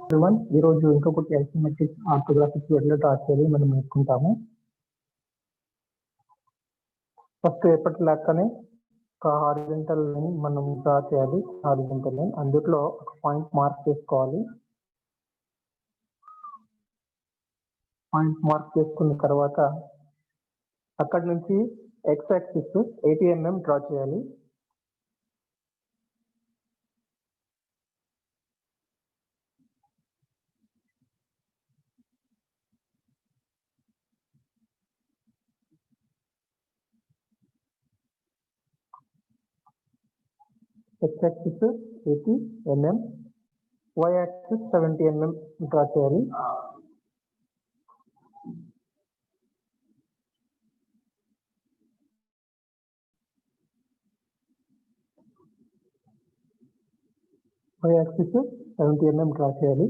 everyone, ఈ రోజు ఇంకొకటి ఐసోమెట్రిక్ ఆర్థోగ్రాఫిక్ ఎట్లా డ్రా చేయాలి మనం నేర్చుకుంటాము. ఫస్ట్ ఎప్పటిలాగానే ఒక హారిజంటల్ లైన్ మనం డ్రా చేయాలి. హారిజంటల్ లైన్ అందులో ఒక పాయింట్ మార్క్ చేసుకోవాలి. పాయింట్ మార్క్ చేసుకున్న తర్వాత అక్కడ నుంచి ఎక్స్ యాక్సిస్ 80 mm డ్రా చేయాలి. X axis 80 mm, Y axis 70 mm draw చేయాలి. Y axis 70 mm డ్రా చేయాలి.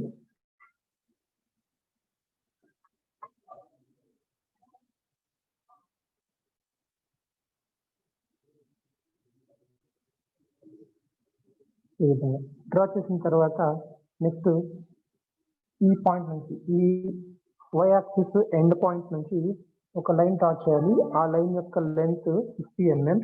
ఈ విధంగా డ్రా చేసిన తర్వాత నెక్స్ట్ ఈ పాయింట్ నుంచి ఈ y యాక్సిస్ ఎండ్ పాయింట్ నుంచి ఒక లైన్ డ్రా చేయాలి. ఆ లైన్ యొక్క లెంత్ 50 mm.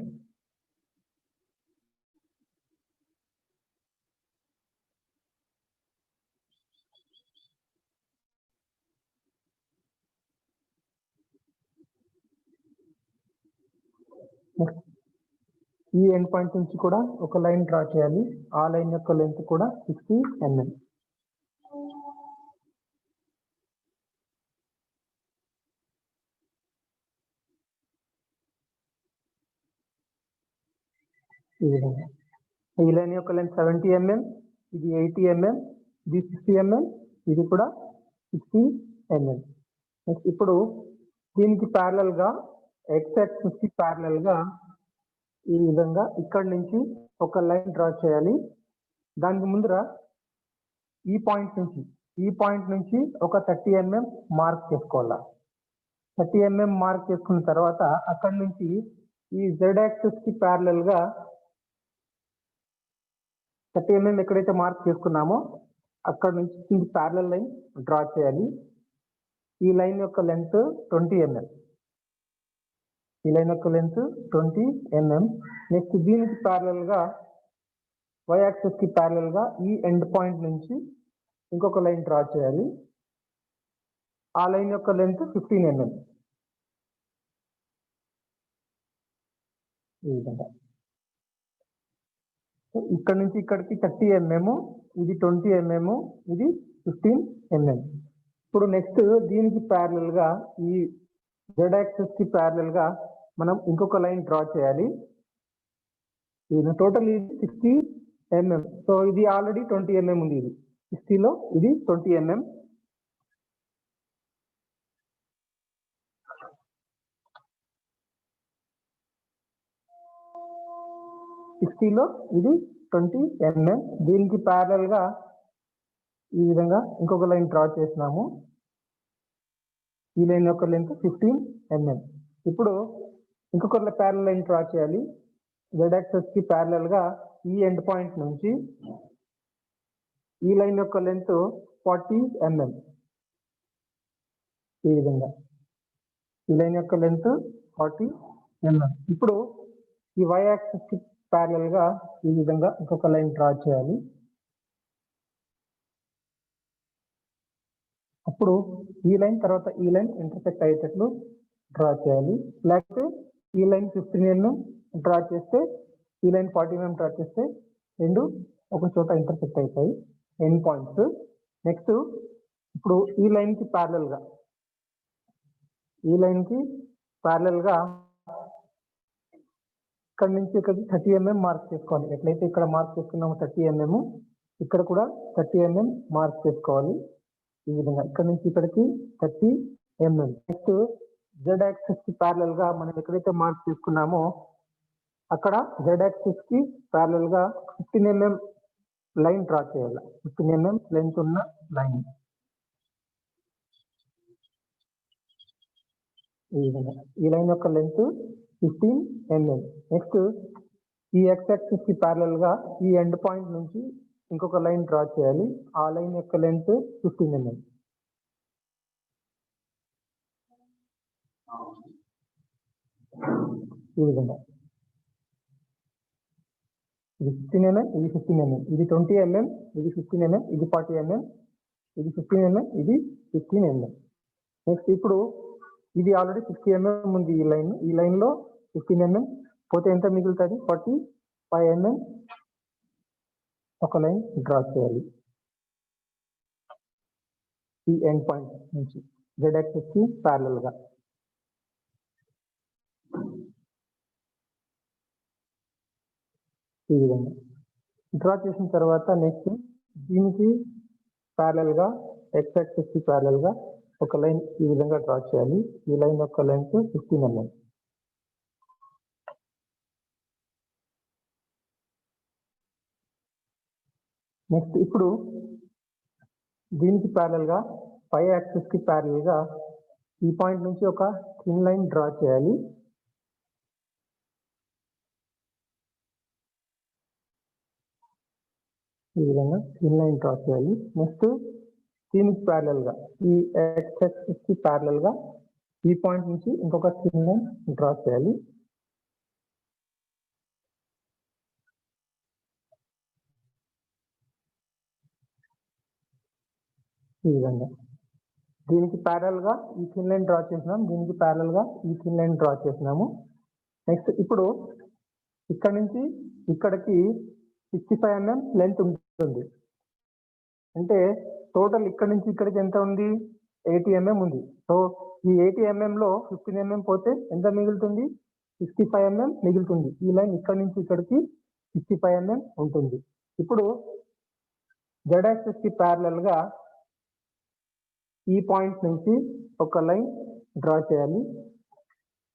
ఈ ఎండ్ పాయింట్ నుంచి కూడా ఒక లైన్ డ్రా చేయాలి. ఆ లైన్ యొక్క లెంత్ కూడా 60 mm. ఈ విధంగా ఈ లైన్ యొక్క లెంత్ 70 mm, ఇది 80 mm, ఇది 60 mm, ఇది కూడా 60 mm. నెక్స్ట్ ఇప్పుడు దీనికి ప్యారలల్ గా ఎక్స్ యాక్సిస్ కి ప్యారలల్ గా ఈ విధంగా ఇక్కడ నుంచి ఒక లైన్ డ్రా చేయాలి. దానికి ముందర ఈ పాయింట్ నుంచి ఒక 30 mm మార్క్ చేసుకోవాలి. 30 mm మార్క్ చేసుకున్న తర్వాత అక్కడ నుంచి ఈ జెడ్ యాక్సిస్ కి ప్యారలల్ గా 30 mm ఎక్కడైతే మార్క్ చేసుకున్నామో అక్కడ నుంచి ప్యారలల్ లైన్ డ్రా చేయాలి. ఈ లైన్ యొక్క లెంత్ 20 mm. ఈ లైన్ యొక్క లెంత్ 20 mm. నెక్స్ట్ దీనికి ప్యారలల్ గా y యాక్సిస్ కి ప్యారలల్ గా ఈ ఎండ్ పాయింట్ నుంచి ఇంకొక లైన్ డ్రా చేయాలి. ఆ లైన్ యొక్క లెంత్ 15 mm. ఈ విధంగా ఇక్కడ నుంచి ఇక్కడికి 30 mm, ఇది 20 mm, ఇది 15 mm. ఇప్పుడు నెక్స్ట్ దీనికి ప్యారలల్ గా ఈ జెడ్ యాక్సిస్ కి ప్యారలల్ గా మనం ఇంకొక లైన్ డ్రా చేయాలి. ఇది టోటల్ ఇది 60 mm. సో ఇది ఆల్రెడీ 20 mm ఉంది. ఇది 60 లో ఇది 20 mm. లో ఇది 20 mm. దీనికి ప్యారలల్ గా ఈ విధంగా ఇంకొక లైన్ డ్రా చేసినాము. ఈ లైన్ యొక్క లెంత్ 15 mm. ఇప్పుడు ఇంకొక ప్యారలల్ లైన్ డ్రా చేయాలి. జెడ్ యాక్సిస్ కి ప్యారలల్ గా ఈ ఎండ్ పాయింట్ నుంచి ఈ లైన్ యొక్క లెంత్ 40 mm. ఈ విధంగా ఈ లైన్ యొక్క లెంత్ 40 mm. ఇప్పుడు ఈ y యాక్సిస్ కి ప్యారలల్ గా ఈ విధంగా ఇంకొక లైన్ డ్రా చేయాలి. అప్పుడు ఈ లైన్ తర్వాత ఈ లైన్ ఇంటర్సెక్ట్ అయ్యేటట్లు డ్రా చేయాలి. లేకపోతే ఈ లైన్ 15 mm డ్రా చేస్తే ఈ లైన్ 40 mm డ్రా చేస్తే రెండు ఒక చోట ఇంటర్సెక్ట్ అవుతాయి ఎండ్ పాయింట్స్. నెక్స్ట్ ఇప్పుడు ఈ లైన్ కి ప్యారలల్ గా ఇక్కడ నుంచి ఇక్కడికి 30 mm మార్క్ చేసుకోవాలి. ఎట్లయితే ఇక్కడ మార్క్ చేసుకున్నామో 30 mm ఇక్కడ కూడా 30 mm మార్క్ చేసుకోవాలి. ఈ విధంగా ఇక్కడ నుంచి ఇక్కడికి 30 mm. నెక్స్ట్ జెడ్ యాక్సిస్ కి ప్యారలల్ గా మనం ఎక్కడైతే మార్క్ చేసుకున్నామో అక్కడ జెడ్ యాక్సిస్ కి ప్యారలల్ గా 15 mm లైన్ డ్రా చేయాలి. 15 mm లెంత్ ఉన్న లైన్. ఈ విధంగా ఈ లైన్ యొక్క లెంత్ 15 mm. నెక్స్ట్ ఈ ఎక్స్ యాక్సిస్ కి ప్యారలల్ గా ఈ ఎండ్ పాయింట్ నుంచి ఇంకొక లైన్ డ్రా చేయాలి. ఆ లైన్ యొక్క లెంత్ 15 mm. ఈ విధంగా ఇది 15 mm, ఇది 15 mm, ఇది 20 mm, ఇది 15 mm, ఇది 40 mm, ఇది 15 mm, ఇది 15 mm. నెక్స్ట్ ఇప్పుడు ఇది ఆల్రెడీ 60 mm ఉంది. ఈ లైన్ లో 15 mm పోతే ఎంత మిగులుతుంది? 45 mm ఒక లైన్ డ్రా చేయాలి. ఈ ఎండ్ పాయింట్ నుంచి z యాక్సిస్ కి ప్యారలల్ గా ఈ విధంగా డ్రా చేసిన తర్వాత నెక్స్ట్ దీనికి ప్యారలల్ గా x యాక్సిస్ కి ప్యారలల్ గా ఒక లైన్ ఈ విధంగా డ్రా చేయాలి. ఈ లైన్ యొక్క లెంత్ 15 mm. నెక్స్ట్ ఇప్పుడు దీనికి ప్యారలల్ గా y యాక్సిస్ కి ప్యారలల్ గా ఈ పాయింట్ నుంచి ఒక థిన్ లైన్ డ్రా చేయాలి. ఈ విధంగా థిన్ లైన్ డ్రా చేయాలి. నెక్స్ట్ దీనికి ప్యారలల్ గా ఈ x యాక్సిస్ కి ప్యారలల్ గా ఈ పాయింట్ నుంచి ఇంకొక థిన్ లైన్ డ్రా చేయాలి. ఈ విధంగా దీనికి ప్యారల్ గా ఈ థిన్ లైన్ డ్రా చేసినాం, దీనికి ప్యారల్ గా ఈ థిన్ లైన్ డ్రా చేసినాము. నెక్స్ట్ ఇప్పుడు ఇక్కడ నుంచి ఇక్కడికి 65 mm లెంత్ ఉంటుంది. అంటే టోటల్ ఇక్కడ నుంచి ఇక్కడికి ఎంత ఉంది? 80 mm ఉంది. సో ఈ 80 mm లో 15 mm పోతే ఎంత మిగులుతుంది? 65 mm మిగులుతుంది. ఈ లైన్ ఇక్కడ నుంచి ఇక్కడికి 65 mm ఉంటుంది. ఇప్పుడు z యాక్సిస్ కి ప్యారలల్ గా ఈ పాయింట్ నుంచి ఒక లైన్ డ్రా చేయాలి.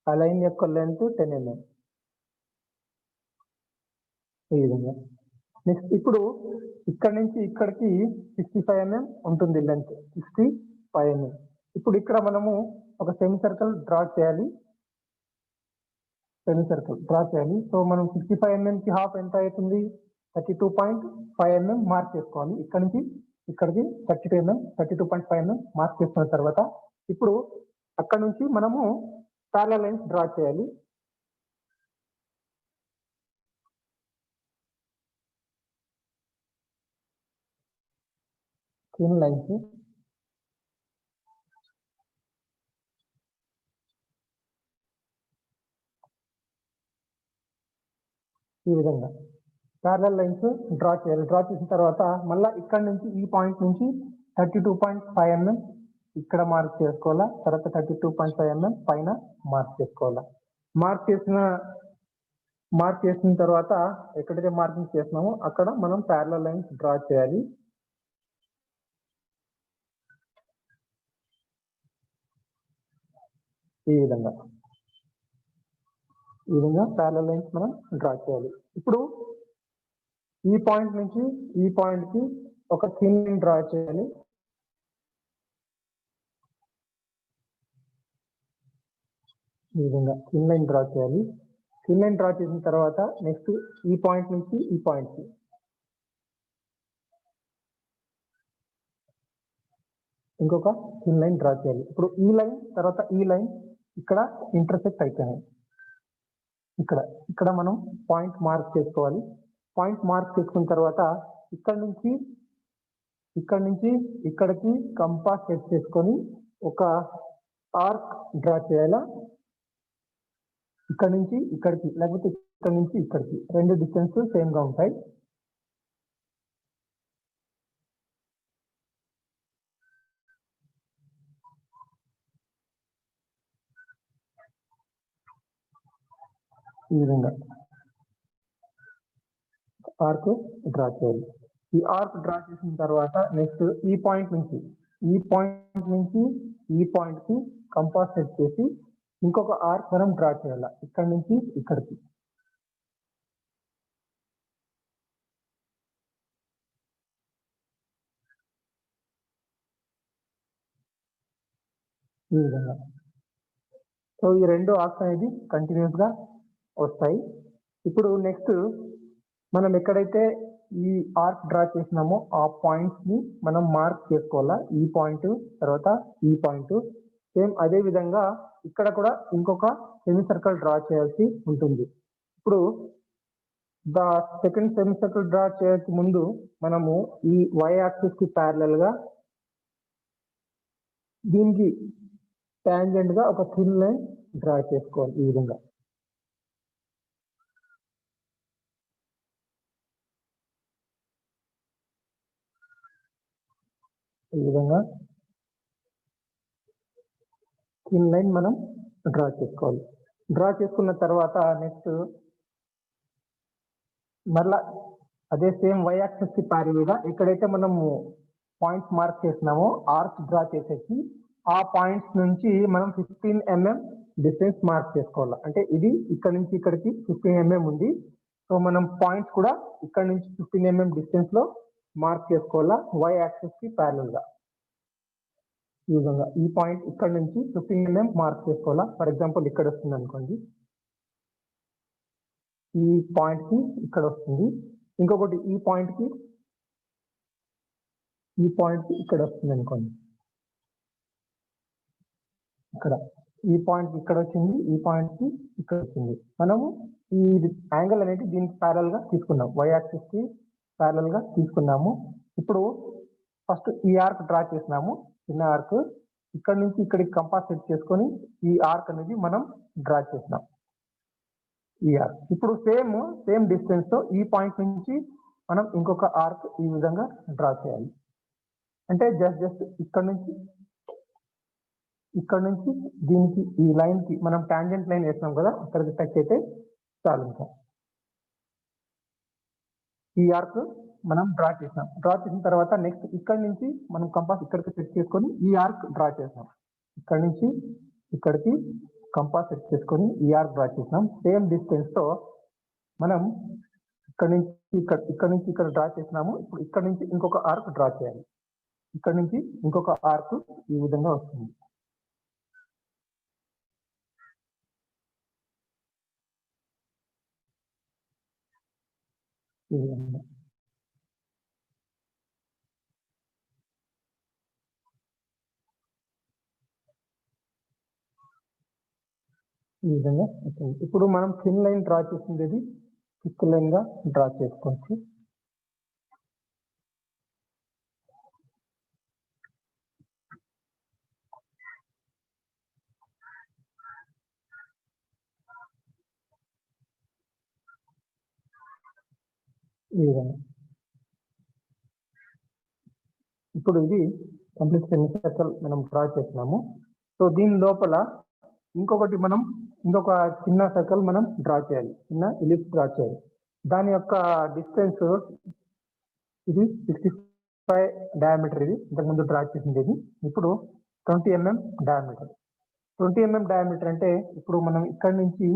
ఆ లైన్ యొక్క లెంత్ 10 mm. ఈ విధంగా నెక్స్ట్ ఇప్పుడు ఇక్కడ నుంచి ఇక్కడికి 65 mm ఉంటుంది లెంత్, 65 mm. ఇప్పుడు ఇక్కడ మనము ఒక సెమీ సర్కిల్ డ్రా చేయాలి. సో మనం 65 mm కి హాఫ్ ఎంత అవుతుంది? 32.5 mm మార్క్ చేసుకోవాలి. ఇక్కడ నుంచి ఇక్కడికి 32.5 mm మార్క్ చేసుకున్న తర్వాత ఇప్పుడు అక్కడ నుంచి మనము ప్యారలల్ లైన్స్ డ్రా చేయాలి. థిన్ లైన్స్ ఈ విధంగా ప్యారలల్ లైన్స్ డ్రా చేయాలి. డ్రా చేసిన తర్వాత మళ్ళీ ఇక్కడ నుంచి ఈ పాయింట్ నుంచి 32.5 mm ఇక్కడ మార్క్ చేసుకోవాలా. తర్వాత 32.5 mm పైన మార్క్ చేసుకోవాలా. మార్క్ చేసిన తర్వాత ఎక్కడైతే మార్కింగ్ చేసినామో అక్కడ మనం ప్యారలల్ లైన్స్ డ్రా చేయాలి. ఈ విధంగా ప్యారలల్ లైన్స్ మనం డ్రా చేయాలి. ఇప్పుడు ఈ పాయింట్ నుంచి ఈ పాయింట్ కి ఒక థిన్ లైన్ డ్రా చేయాలి. ఈ విధంగా థిన్ లైన్ డ్రా చేయాలి. థిన్ లైన్ డ్రా చేసిన తర్వాత నెక్స్ట్ ఈ పాయింట్ నుంచి ఈ పాయింట్ కి ఇంకొక థిన్ లైన్ డ్రా చేయాలి. ఇప్పుడు ఈ లైన్ తర్వాత ఈ లైన్ ఇక్కడ ఇంటర్సెక్ట్ అయిపోయినాయి. ఇక్కడ మనం పాయింట్ మార్క్ చేసుకోవాలి. పాయింట్ మార్క్ చేసుకున్న తర్వాత ఇక్కడ నుంచి ఇక్కడికి కంపాస్ సెట్ చేసుకొని ఒక ఆర్క్ డ్రా చేయాలా. ఇక్కడ నుంచి ఇక్కడికి లేకపోతే ఇక్కడ నుంచి ఇక్కడికి రెండు డిస్టెన్స్ సేమ్ గా ఉంటాయి. ఈ విధంగా ఆర్క్ డ్రా చేయాలి. ఈ ఆర్క్ డ్రా చేసిన తర్వాత నెక్స్ట్ ఈ పాయింట్ నుంచి ఈ పాయింట్ కి కంపాస్ సెట్ చేసి ఇంకొక ఆర్క్ మనం డ్రా చేయాలి. ఇక్కడ నుంచి ఇక్కడికి ఈ విధంగా. సో ఈ రెండు ఆర్క్స్ అనేది కంటిన్యూస్ గా వస్తాయి. ఇప్పుడు నెక్స్ట్ మనం ఎక్కడైతే ఈ ఆర్క్ డ్రా చేసినామో ఆ పాయింట్స్ ని మనం మార్క్ చేసుకోవాలా. ఈ పాయింట్ తర్వాత ఈ పాయింట్. సేమ్ అదే విధంగా ఇక్కడ కూడా ఇంకొక సెమీ సర్కిల్ డ్రా చేయాల్సి ఉంటుంది. ఇప్పుడు సెకండ్ సెమీ సర్కిల్ డ్రా చేయక ముందు మనము ఈ y యాక్సిస్ కి ప్యారలల్ గా దీనికి టాంజెంట్ గా ఒక థిన్ లైన్ డ్రా చేసుకోవాలి. ఈ విధంగా థిన్ లైన్ మనం డ్రా చేసుకోవాలి. డ్రా చేసుకున్న తర్వాత నెక్స్ట్ మరలా అదే సేమ్ y యాక్సిస్ కి ప్యారలల్ గా ఎక్కడైతే మనము పాయింట్స్ మార్క్ చేసినామో ఆర్క్ డ్రా చేసేసి ఆ పాయింట్స్ నుంచి మనం 15 mm డిస్టెన్స్ మార్క్ చేసుకోవాలి. అంటే ఇది ఇక్కడ నుంచి ఇక్కడికి 15 mm ఉంది. సో మనం పాయింట్స్ కూడా ఇక్కడ నుంచి 15 mm డిస్టెన్స్ లో మార్క్ చేసుకోవాలా y యాక్సిస్ కి ప్యారలల్ గా. ఈ విధంగా ఈ పాయింట్ ఇక్కడ నుంచి 15 mm మార్క్ చేసుకోవాలా. ఫర్ ఎగ్జాంపుల్ ఇక్కడ వస్తుంది అనుకోండి, ఈ పాయింట్ కి ఇక్కడ వస్తుంది. ఇంకొకటి ఈ పాయింట్ కి ఇక్కడ వస్తుంది అనుకోండి, ఇక్కడ ఈ పాయింట్ ఇక్కడ వచ్చింది, ఈ పాయింట్ కి ఇక్కడ వచ్చింది. మనము ఈ యాంగిల్ అనేది దీనికి ప్యారల్ గా తీసుకున్నాం, y యాక్సిస్ కి ప్యారల్ గా తీసుకున్నాము. ఇప్పుడు ఫస్ట్ ఈ ఆర్క్ డ్రా చేసినాము, చిన్న ఆర్క్. ఇక్కడ నుంచి ఇక్కడికి కంపాస్ సెట్ చేసుకొని ఈ ఆర్క్ అనేది మనం డ్రా చేసినాం, ఈ ఆర్క్. ఇప్పుడు సేమ్ డిస్టెన్స్ తో ఈ పాయింట్ నుంచి మనం ఇంకొక ఆర్క్ ఈ విధంగా డ్రా చేయాలి. అంటే జస్ట్ ఇక్కడ నుంచి దీనికి ఈ లైన్ కి మనం టాంజెంట్ లైన్ వేసినాం కదా, అక్కడికి టచ్ అయితే చాలు. ఇంకా ఈ ఆర్క్ మనం డ్రా చేసాం. డ్రా చేసిన తర్వాత నెక్స్ట్ ఇక్కడ నుంచి మనం కంపాస్ ఇక్కడికి సెట్ చేసుకొని ఈ ఆర్క్ డ్రా చేసాం. ఇక్కడ నుంచి ఇక్కడికి కంపాస్ సెట్ చేసుకొని ఈ ఆర్క్ డ్రా చేసాం. సేమ్ డిస్టెన్స్ తో మనం ఇక్కడ నుంచి ఇక్కడ డ్రా చేసినాము. ఇప్పుడు ఇక్కడ నుంచి ఇంకొక ఆర్క్ డ్రా చేయాలి. ఇక్కడ నుంచి ఇంకొక ఆర్క్ ఈ విధంగా వస్తుంది. ఈ విధంగా వస్తుంది. ఇప్పుడు మనం థిన్ లైన్ డ్రా చేసింది థిక్ లైన్ గా డ్రా చేసుకోవచ్చు. ఈ విధంగా ఇప్పుడు ఇది కంప్లీట్ సెమీ సర్కిల్ మనం డ్రా చేసినాము. సో దీని లోపల ఇంకొక చిన్న సర్కిల్ మనం డ్రా చేయాలి, చిన్న ఎలిప్స్ డ్రా చేయాలి. దాని యొక్క డిస్టెన్స్ ఇది 65 డయామీటర్. ఇది ఇంతకుముందు డ్రా చేసింది. ఇది ఇప్పుడు 20 mm డయామీటర్. 20 mm డయామీటర్ అంటే ఇప్పుడు మనం ఇక్కడ నుంచి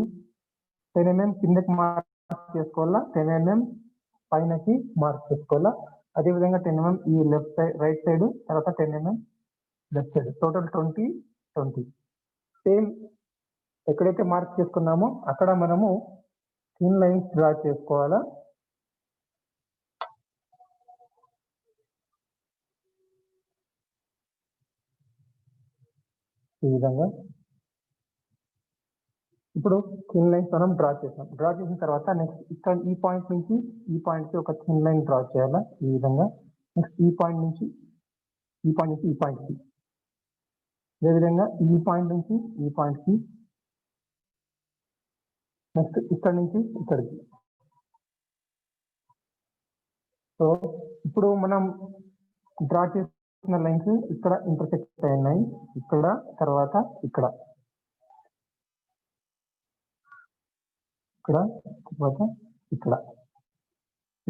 10 mm కిందకి మార్క్ చేసుకోవాలా, 10 mm పైనకి మార్క్ చేసుకోవాలా. అదేవిధంగా 10 mm ఈ లెఫ్ట్ సైడ్ రైట్ సైడ్, తర్వాత 10 mm left side, total 20. Same ఎక్కడైతే మార్క్ చేసుకున్నామో అక్కడ మనము థిన్ లైన్స్ డ్రా చేసుకోవాలా. ఈ విధంగా ఇప్పుడు థిన్ లైన్స్ మనం డ్రా చేసాం. డ్రా చేసిన తర్వాత నెక్స్ట్ ఇక్కడ ఈ పాయింట్ నుంచి ఈ పాయింట్ కి ఒక థిన్ లైన్ డ్రా చేయాలా. ఈ విధంగా నెక్స్ట్ ఈ పాయింట్ నుంచి ఈ పాయింట్ కి, అదేవిధంగా ఈ పాయింట్ నుంచి ఈ పాయింట్ కి, నెక్స్ట్ ఇక్కడ నుంచి ఇక్కడికి. సో ఇప్పుడు మనం డ్రా చేసిన లైన్స్ ఇక్కడ ఇంటర్సెక్ట్ అయినాయి, ఇక్కడ తర్వాత ఇక్కడ తర్వాత ఇక్కడ.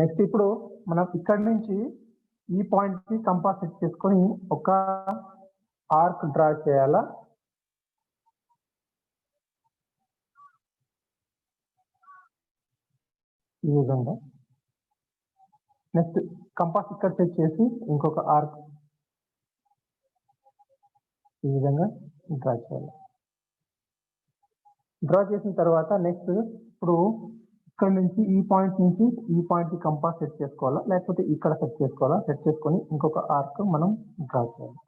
నెక్స్ట్ ఇప్పుడు మనం ఇక్కడ నుంచి ఈ పాయింట్ కి కంపాస్ సెట్ చేసుకొని ఒక ఆర్క్ డ్రా చేయాలా. ఈ విధంగా నెక్స్ట్ కంపాస్ ఇక్కడ సెట్ చేసి ఇంకొక ఆర్క్ ఈ విధంగా డ్రా చేయాలి. డ్రా చేసిన తర్వాత నెక్స్ట్ ఇప్పుడు ఇక్కడ నుంచి ఈ పాయింట్ నుంచి ఈ పాయింట్ కి కంపాస్ సెట్ చేసుకోవాలా, లేకపోతే ఇక్కడ సెట్ చేసుకోవాలా. సెట్ చేసుకొని ఇంకొక ఆర్క్ మనం డ్రా చేయాలి.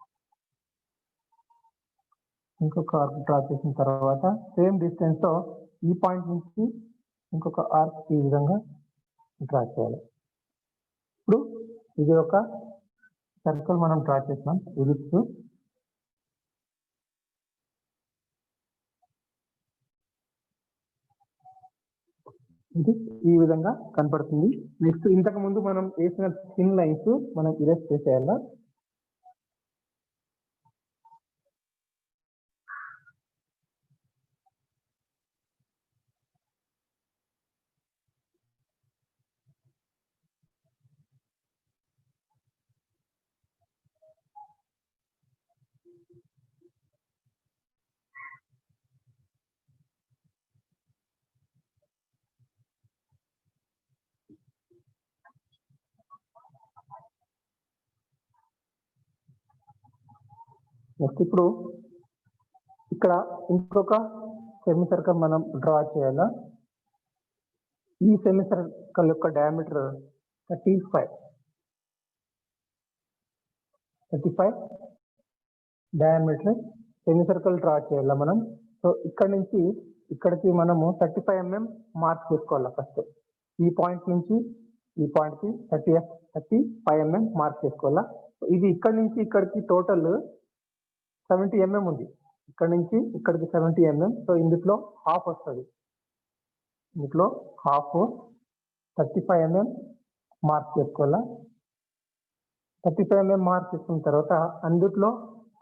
ఇంకొక ఆర్క్ డ్రా చేసిన తర్వాత సేమ్ డిస్టెన్స్ తో ఈ పాయింట్ నుంచి ఇంకొక ఆర్క్ ఈ విధంగా డ్రా చేయాలి. ఇప్పుడు ఇది ఒక సర్కిల్ మనం డ్రా చేసినాం. ఎలిప్స్ ఇది ఈ విధంగా కనపడుతుంది. నెక్స్ట్ ఇంతకు ముందు మనం వేసిన థిన్ లైన్స్ మనం ఇరేజ్ చేసేయాలా. నెక్స్ట్ ఇప్పుడు ఇక్కడ ఇంకొక సెమీ సర్కిల్ మనం డ్రా చేయాలా. ఈ సెమీ సర్కిల్ యొక్క diameter 35 diameter semi circle draw చేయాలా మనం. సో ఇక్కడ నుంచి ఇక్కడికి మనము 35 mm మార్క్ చేసుకోవాలి. ఫస్ట్ ఈ పాయింట్ నుంచి ఈ పాయింట్ కి 35 mm మార్క్ చేసుకోవాలా. ఇది ఇక్కడ నుంచి ఇక్కడికి టోటల్ 70 mm ఉంది. ఇక్కడ నుంచి ఇక్కడికి 70 mm. సో ఇందులో హాఫ్ వస్తుంది. ఇందులో హాఫ్ 35 mm మార్క్ చేసుకోవాలా. 35 mm మార్క్ చేసుకున్న తర్వాత అందులో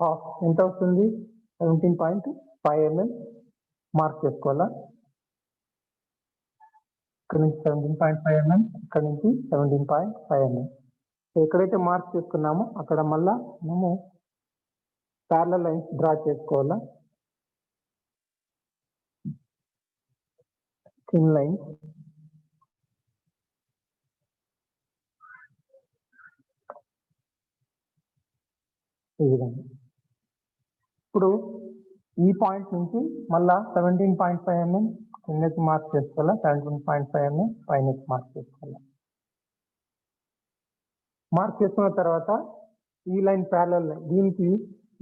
హాఫ్ ఎంత వస్తుంది, 17.5 mm మార్క్ చేసుకోవాలా. ఇక్కడ నుంచి 17.5 mm, ఇక్కడ నుంచి 17.5 mm. సో ఎక్కడైతే మార్క్ చేసుకున్నామో అక్కడ మళ్ళా మనము ప్యారలల్ లైన్స్ డ్రా చేసుకోవాలా. థిన్ లైన్స్ ఈ విధంగా. ఇప్పుడు ఈ పాయింట్ నుంచి మళ్ళా 17.5 mm కిందకి మార్క్ చేసుకోవాలా, 17.5 mm పైనకి మార్క్ చేసుకోవాలా. మార్క్ చేసుకున్న తర్వాత ఈ లైన్ ప్యారలల్ లైన్, దీనికి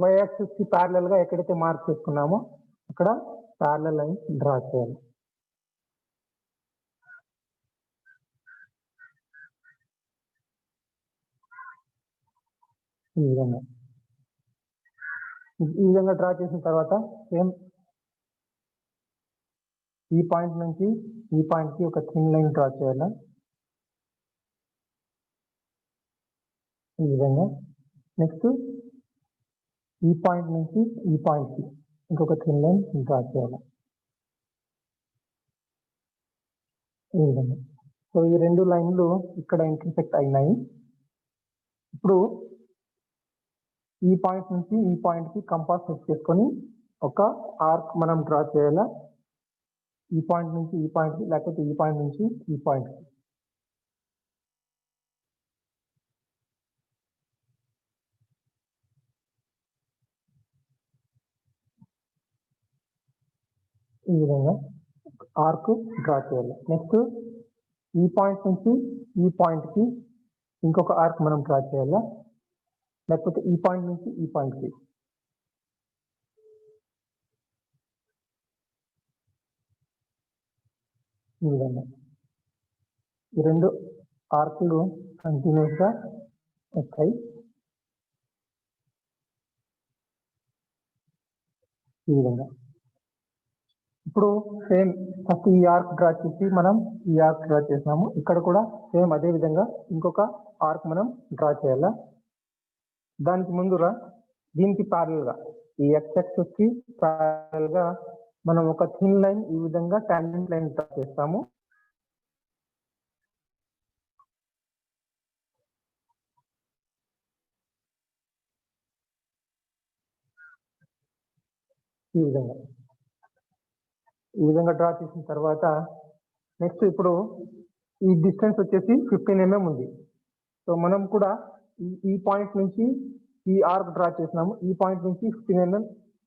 y యాక్సిస్ కి ప్యారలల్ గా ఎక్కడైతే మార్క్ చేసుకున్నామో అక్కడ ప్యారలల్ లైన్ డ్రా చేయాలి. ఈ విధంగా డ్రా చేసిన తర్వాత సేమ్ ఈ పాయింట్ నుంచి ఈ పాయింట్ కి ఒక థిన్ లైన్ డ్రా చేయాలి. ఈ విధంగా. నెక్స్ట్ ఈ పాయింట్ నుంచి ఈ పాయింట్ కి ఇంకొక థిన్ లైన్ డ్రా చేయాలి. ఈ విధంగా. సో ఈ రెండు లైన్లు ఇక్కడ ఇంటర్సెక్ట్ అయినాయి. ఇప్పుడు ఈ పాయింట్ నుంచి ఈ పాయింట్ కి కంపాస్ సెట్ చేసుకొని ఒక ఆర్క్ మనం డ్రా చేయాలా. ఈ పాయింట్ నుంచి ఈ పాయింట్ కి, లేకపోతే ఈ పాయింట్ నుంచి ఈ పాయింట్ కి. ఈ విధంగా ఆర్క్ డ్రా చేయాలి. నెక్స్ట్ ఈ పాయింట్ నుంచి ఈ పాయింట్ కి ఇంకొక ఆర్క్ మనం డ్రా చేయాలా, లేకపోతే ఈ పాయింట్ నుంచి ఈ పాయింట్ కి. ఈ విధంగా ఈ రెండు ఆర్కులు కంటిన్యూస్ గా వస్తాయి. ఈ విధంగా. ఇప్పుడు సేమ్ ఫస్ట్ ఈ ఆర్క్ డ్రా చేసి మనం ఈ ఆర్క్ డ్రా చేసినాము. ఇక్కడ కూడా సేమ్ అదే విధంగా ఇంకొక ఆర్క్ మనం డ్రా చేయాలా. దానికి ముందుగా దీనికి ప్యారల్ గా ఈ ఎక్స్ యాక్సిస్ కి ప్యారల్ గా మనం ఒక థిన్ లైన్ ఈ విధంగా టాంజెంట్ లైన్ డ్రా చేస్తాము. ఈ విధంగా డ్రా చేసిన తర్వాత నెక్స్ట్ ఇప్పుడు ఈ డిస్టెన్స్ వచ్చేసి 15 mm ఉంది. సో మనం కూడా ఈ పాయింట్ నుంచి ఈ ఆర్క్ డ్రా చేసినాము. ఈ పాయింట్ నుంచి 15 mm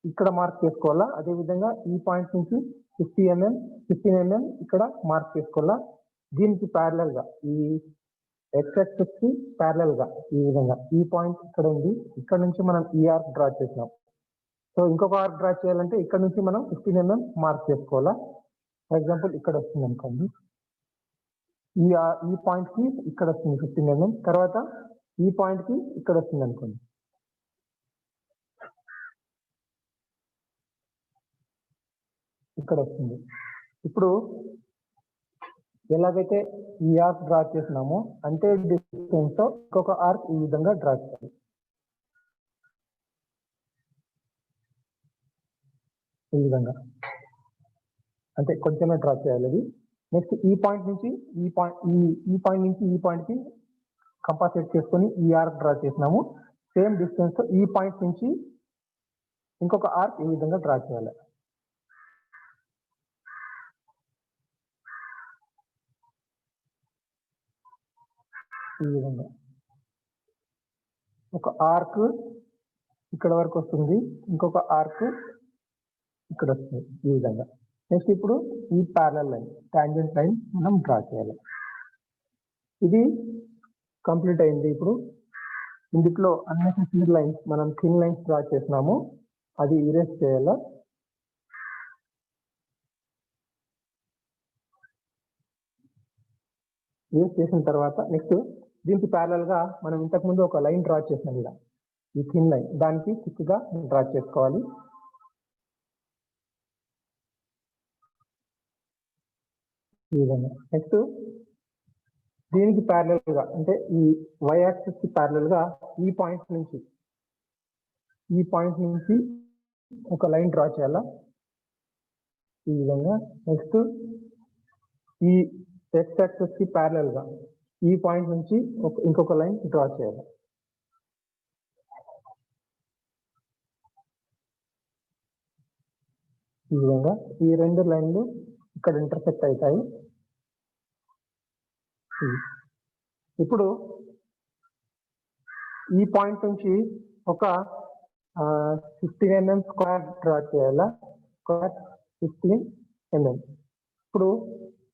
ఇక్కడ మార్క్ చేసుకోవాలా. అదే విధంగా ఈ పాయింట్ నుంచి 50 mm 15 mm ఇక్కడ మార్క్ చేసుకోవాలా. దీనికి ప్యారలల్ గా ఈ ఎక్స్ యాక్సిస్ కి ప్యారలల్ గా ఈ విధంగా ఈ పాయింట్ ఇక్కడ ఉంది. ఇక్కడ నుంచి మనం ఈ ఆర్క్ డ్రా చేసినాం. సో ఇంకొక ఆర్క్ డ్రా చేయాలంటే ఇక్కడ నుంచి మనం 15 mm మార్క్ చేసుకోవాలా. ఫర్ ఎగ్జాంపుల్ ఇక్కడ వస్తుంది అనుకోండి, ఈ పాయింట్ కి ఇక్కడ వస్తుంది 15 mm, తర్వాత ఈ పాయింట్ కి ఇక్కడ వస్తుంది అనుకోండి. ఇక్కడ వస్తుంది. ఇప్పుడు ఎలాగైతే ఈ ఆర్క్ డ్రా చేసినామో అంతే డిస్టెన్స్ తో ఇంకొక ఆర్క్ ఈ విధంగా డ్రా చేయాలి. ఈ విధంగా అంటే కొంచెమే డ్రా చేయాలి అది. నెక్స్ట్ ఈ పాయింట్ నుంచి ఈ పాయింట్ నుంచి ఈ పాయింట్ కి కంపాసేట్ చేసుకొని ఈ ఆర్క్ డ్రా చేసినాము. సేమ్ డిస్టెన్స్ తో ఈ పాయింట్ నుంచి ఇంకొక ఆర్క్ ఈ విధంగా డ్రా చేయాలి. ఈ విధంగా ఒక ఆర్క్ ఇక్కడ వరకు వస్తుంది, ఇంకొక ఆర్క్ ఇక్కడ వస్తుంది ఈ విధంగా. నెక్స్ట్ ఇప్పుడు ఈ ప్యారలల్ లైన్ టాంజెంట్ లైన్ మనం డ్రా చేయాలి. ఇది కంప్లీట్ అయింది. ఇప్పుడు ఇందులో అన్నెసెసరీ లైన్స్ మనం థిన్ లైన్స్ డ్రా చేసినాము, అది ఇరేజ్ చేయాలా. ఇరేజ్ చేసిన తర్వాత నెక్స్ట్ దీనికి ప్యారలల్ గా మనం ఇంతకు ముందు ఒక లైన్ డ్రా చేసినాం ఇలా, ఈ థిన్ లైన్, దానికి థిక్ గా డ్రా చేసుకోవాలి. ఈ విధంగా. నెక్స్ట్ దీనికి ప్యారలల్ గా అంటే ఈ వై యాక్సిస్ కి ప్యారలల్ గా ఈ పాయింట్ నుంచి ఒక లైన్ డ్రా చేయాలా ఈ విధంగా. నెక్స్ట్ ఈ ఎక్స్ యాక్సిస్ కి ప్యారలల్ గా ఈ పాయింట్ నుంచి ఇంకొక లైన్ డ్రా చేయాలి. ఈ విధంగా ఈ రెండు లైన్లు ఇక్కడ ఇంటర్సెక్ట్ అవుతాయి. ఇప్పుడు ఈ పాయింట్ నుంచి ఒక 15 mm స్క్వేర్ డ్రా చేయాలా. Square 15 mm. ఇప్పుడు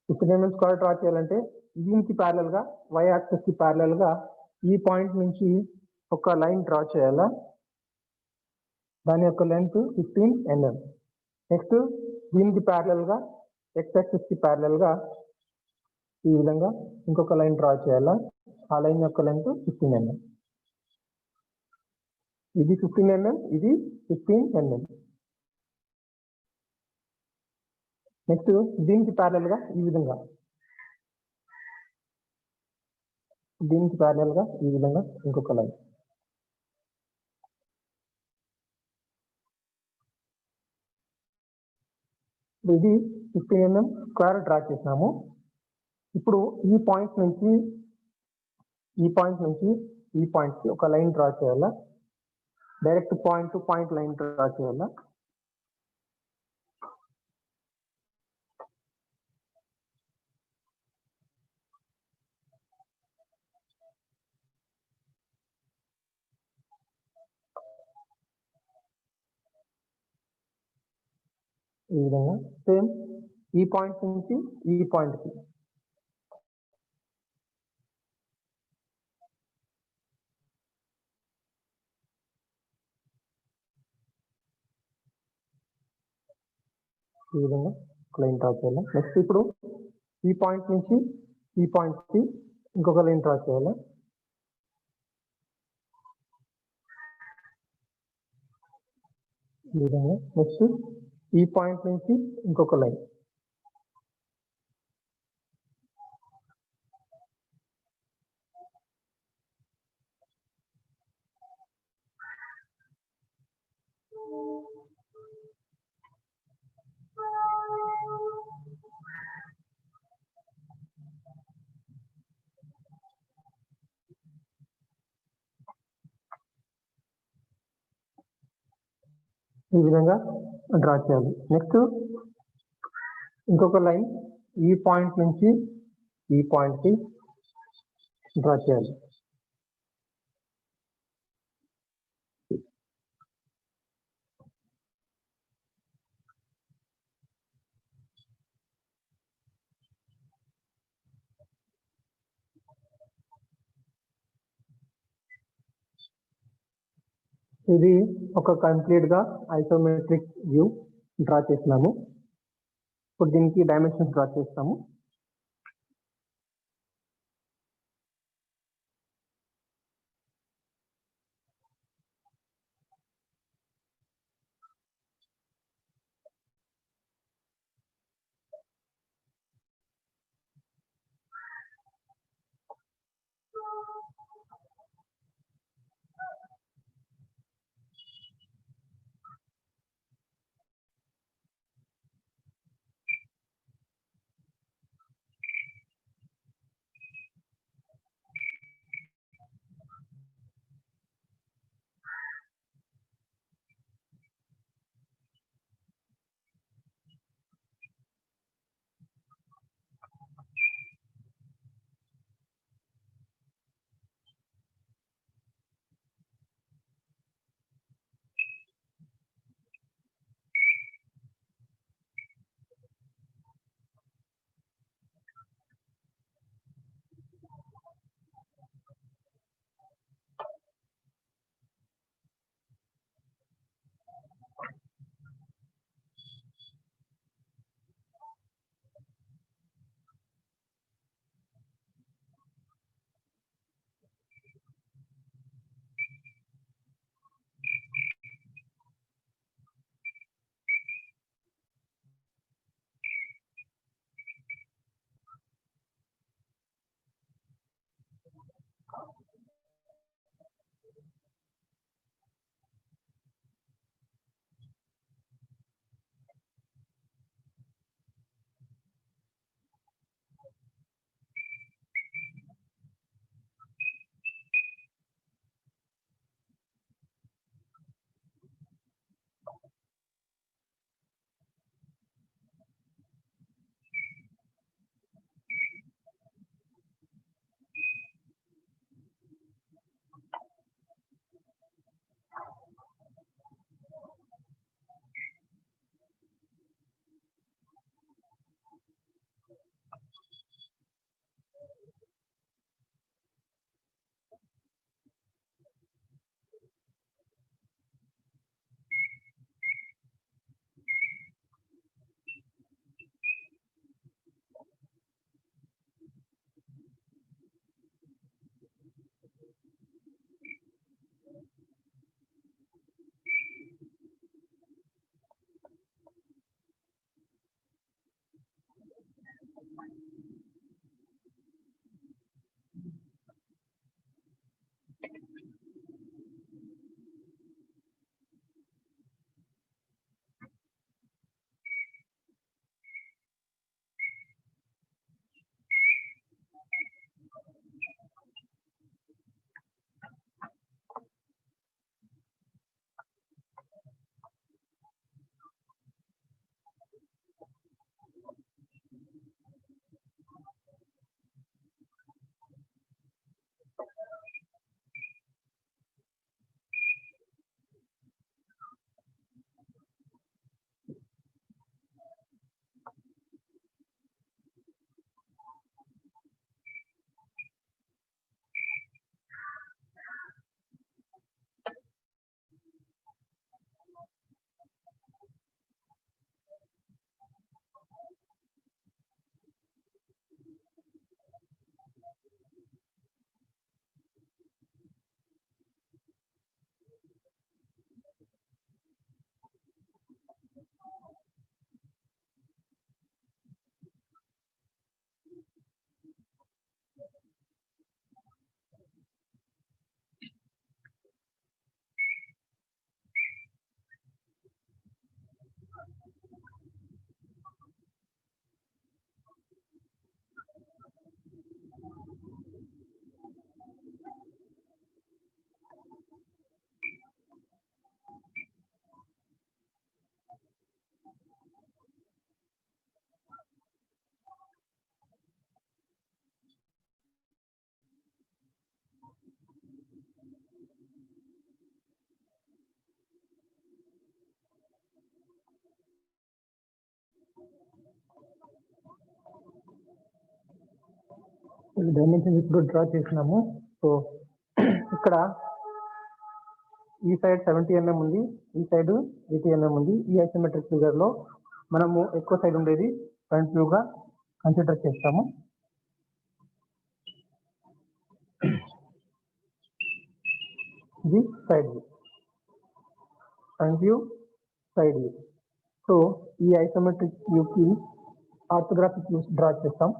15 mm స్క్వేర్ డ్రా చేయాలంటే దీనికి ప్యారలల్ గా వై యాక్సిస్ కి ప్యారలల్ గా ఈ పాయింట్ నుంచి ఒక లైన్ డ్రా చేయాలా. దాని యొక్క లెంత్ 15 mm. నెక్స్ట్ దీనికి ప్యారలల్ గా ఎక్స్ యాక్సిస్ కి ప్యారలల్ గా ఈ విధంగా ఇంకొక లైన్ డ్రా చేయాలా. ఆ లైన్ యొక్క లెంత్ 15 mm. ఇది 15 mm, ఇది 15 mm. నెక్స్ట్ దీనికి ప్యారలల్ గా ఈ విధంగా, దీనికి ప్యారలల్ గా ఈ విధంగా ఇంకొక లైన్. ఇది 15 mm స్క్వేర్ డ్రా చేసినాము. ఇప్పుడు ఈ పాయింట్ నుంచి ఈ పాయింట్ కి ఒక లైన్ డ్రా చేయాలా. Direct point to point line draw చేయాలా. ఈ విధంగా సేమ్ ఈ పాయింట్ నుంచి ఈ పాయింట్ కి ఈ విధంగా లైన్ డ్రా చేయాలి. నెక్స్ట్ ఇప్పుడు ఈ పాయింట్ నుంచి ఈ పాయింట్ కి ఇంకొక లైన్ డ్రా చేయాలి. ఈ విధంగా. నెక్స్ట్ ఈ పాయింట్ నుంచి ఇంకొక లైన్. ఈ విధంగా డ్రా చేయాలి. నెక్స్ట్ ఇంకొక లైన్ ఈ పాయింట్ నుంచి ఈ పాయింట్ కి డ్రా చేయాలి. ఇది ఒక కంప్లీట్ గా ఐసోమెట్రిక్ వ్యూ డ్రా చేసినాము. ఇప్పుడు దీనికి డైమెన్షన్స్ డ్రా చేస్తాము. డైమెన్షన్స్ ఇప్పుడు డ్రా చేసినాము. సో ఇక్కడ ఈ సైడ్ 70 mm ఉంది, ఈ సైడ్ 80 mm ఉంది. ఈ ఐసోమెట్రిక్ ఫిగర్ లో మనము ఎక్కువ సైడ్ ఉండేది ఫ్రంట్ వ్యూ గా కన్సిడర్ చేస్తాము. ఇది side view, front view, side view. So ఈ ఐసోమెట్రిక్ వ్యూ కి ఆర్థోగ్రాఫిక్ వ్యూస్ డ్రా చేస్తాం.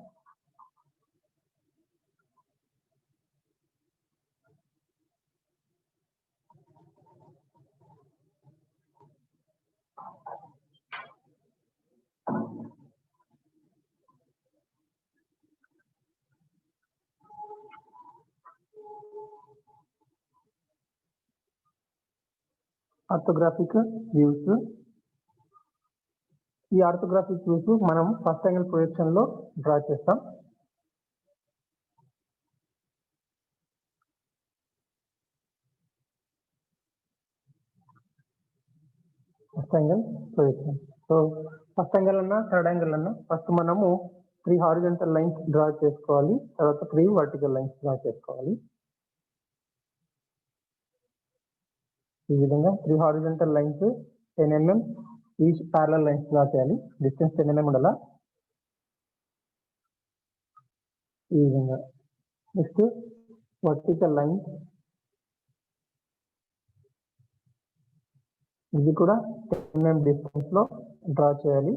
ఆర్థోగ్రాఫిక్ వ్యూస్, ఈ ఆర్థోగ్రాఫిక్ వ్యూస్ మనం ఫస్ట్ యాంగిల్ ప్రొజెక్షన్ లో డ్రా చేస్తాం. First angle projection. So first angle అన్నా థర్డ్ యాంగిల్ అన్నా ఫస్ట్ మనము 3 హారిజాంటల్ లైన్స్ డ్రా చేసుకోవాలి, తర్వాత 3 వర్టికల్ లైన్స్ డ్రా చేసుకోవాలి. ఈ విధంగా 3 horizontal lines 10 mm each parallel lines draw చేయాలి. డిస్టెన్స్ 10 mm ఉండాలా. ఈ విధంగా నెక్స్ట్ వర్టికల్ లైన్, ఇది కూడా 10 mm డిస్టెన్స్ లో డ్రా చేయాలి.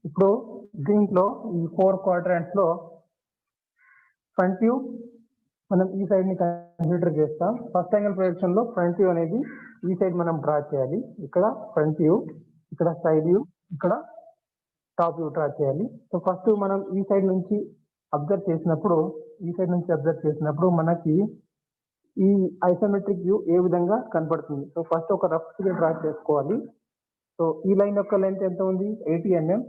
ఇప్పుడు దీంట్లో ఈ 4 క్వాడ్రాంట్స్ లో ఫ్రంట్ వ్యూ మనం ఈ సైడ్ ని కన్సిడర్ చేస్తాం. ఫస్ట్ యాంగిల్ ప్రొజెక్షన్ లో ఫ్రంట్ వ్యూ అనేది ఈ సైడ్ మనం డ్రా చేయాలి. ఇక్కడ ఫ్రంట్ వ్యూ, ఇక్కడ సైడ్ వ్యూ, ఇక్కడ టాప్ వ్యూ డ్రా చేయాలి. సో ఫస్ట్ మనం ఈ సైడ్ నుంచి అబ్జర్వ్ చేసినప్పుడు మనకి ఈ ఐసోమెట్రిక్ వ్యూ ఏ విధంగా కనపడుతుంది. సో ఫస్ట్ ఒక రఫ్ ఫిగర్ డ్రా చేసుకోవాలి. సో ఈ లైన్ యొక్క లెంత్ ఎంత ఉంది? 80 mm.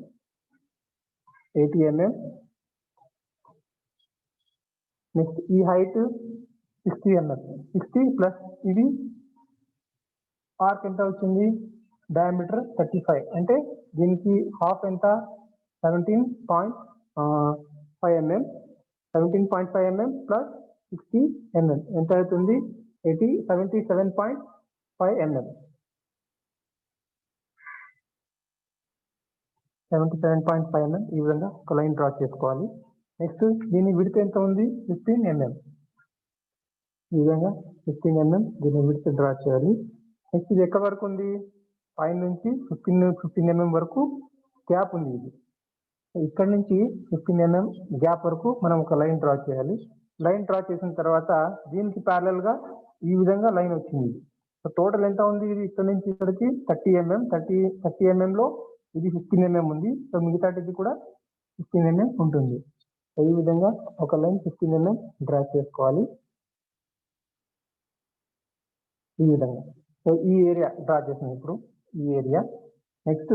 నెక్స్ట్ ఈ హైట్ 60 mm. 60 ప్లస్ ఇది ఆర్క్ ఎంత వచ్చింది? డయామీటర్ 35. అంటే దీనికి హాఫ్ ఎంత? 17.5 mm. 17.5 mm ప్లస్ 60 mm ఎంత అవుతుంది? 77.5 mm. 77.5 mm ఈ విధంగా ఒక లైన్ డ్రా చేసుకోవాలి. నెక్స్ట్ దీని విడ్త్ ఎంత ఉంది? 15 mm. ఈ విధంగా 15 mm దీని విడ్త్ డ్రా చేయాలి. నెక్స్ట్ ఇది ఎక్కడ వరకు ఉంది? పైన నుంచి 15 mm వరకు గ్యాప్ ఉంది. ఇది ఇక్కడ నుంచి 15 mm గ్యాప్ వరకు మనం ఒక లైన్ డ్రా చేయాలి. లైన్ డ్రా చేసిన తర్వాత దీనికి ప్యారలల్ గా ఈ విధంగా లైన్ వచ్చింది. సో టోటల్ ఎంత ఉంది? ఇది ఇక్కడ నుంచి ఇక్కడికి 30 mm. 30 mm లో ఇది 15 mm ఉంది. సో మిగతాది కూడా 15 mm ఉంటుంది. సో ఈ విధంగా ఒక లైన్ 15 mm డ్రా చేసుకోవాలి. ఈ విధంగా. సో ఈ ఏరియా డ్రా చేసాం. ఇప్పుడు ఈ ఏరియా. నెక్స్ట్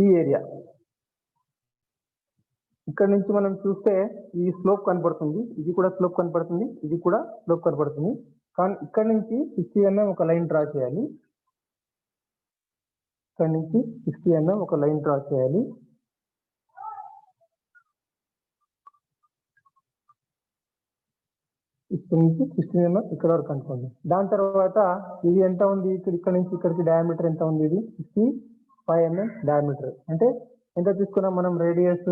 ఈ ఏరియా ఇక్కడ నుంచి మనం చూస్తే ఈ స్లోప్ కనపడుతుంది, ఇది కూడా స్లోప్ కనపడుతుంది, ఇది కూడా స్లోప్ కనపడుతుంది. కానీ ఇక్కడ నుంచి 60 mm ఒక లైన్ డ్రా చేయాలి. ఇక్కడ నుంచి 60 mm ఒక లైన్ డ్రా చేయాలి. ఇక్కడ నుంచి 60 mm ఇక్కడ వరకు అనుకోండి. దాని తర్వాత ఇది ఎంత ఉంది? ఇక్కడ నుంచి ఇక్కడికి డయామీటర్ ఎంత ఉంది? ఇది 65 mm డయామీటర్. అంటే ఎంత తీసుకున్నాం మనం? రేడియస్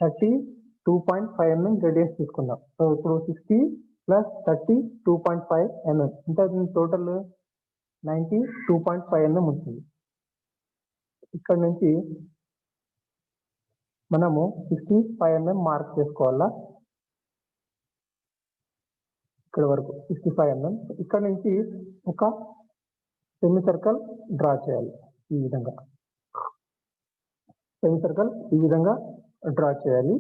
32.5 mm రేడియస్ తీసుకున్నాం. సో ఇప్పుడు 60 ప్లస్ 32.5 mm ఎంత అవుతుంది? టోటల్ 92.5 mm ఉంటుంది. ఇక్కడ నుంచి మనము 65 mm మార్క్ చేసుకోవాలా. ఇక్కడ వరకు 65 mm. ఇక్కడ నుంచి ఒక సెమీ సర్కిల్ డ్రా చేయాలి. ఈ విధంగా సెమీ సర్కిల్ ఈ విధంగా డ్రా చేయాలి.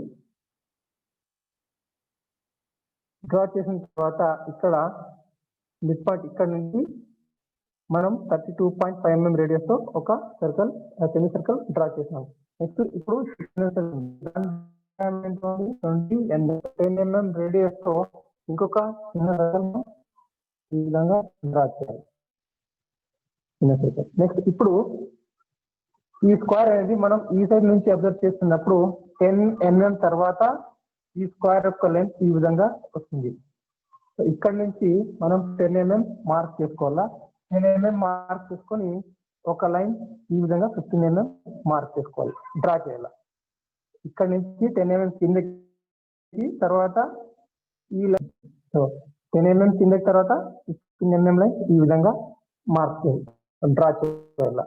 డ్రా చేసిన తర్వాత ఇక్కడ మిడ్ పాయింట్ ఇక్కడ నుంచి మనం 32.5 mm రేడియస్ తో ఒక సర్కిల్ సెమీ సర్కిల్ డ్రా చేసాం. నెక్స్ట్ ఇప్పుడు 10 mm రేడియస్ తో ఇంకొక చిన్న సర్కిల్ ఈ విధంగా డ్రా చేయాలి. నెక్స్ట్ ఇప్పుడు ఈ స్క్వేర్ అనేది మనం ఈ సైడ్ నుంచి అబ్జర్వ్ చేస్తున్నప్పుడు 10 mm తర్వాత ఈ స్క్వేర్ యొక్క లెంత్ ఈ విధంగా వస్తుంది. సో ఇక్కడ నుంచి మనం 10 mm మార్క్ చేసుకోవాలా. 10 mm మార్క్ చేసుకొని ఒక లైన్ ఈ విధంగా 15 mm మార్క్ చేసుకోవాలి, డ్రా చేయాలి. ఇక్కడ నుంచి 10 mm కిందకి తర్వాత ఈ లైన్, సో 10 mm కిందకి తర్వాత 15 mm లైన్ ఈ విధంగా మార్క్ చేయాలి, డ్రా చేయాలి.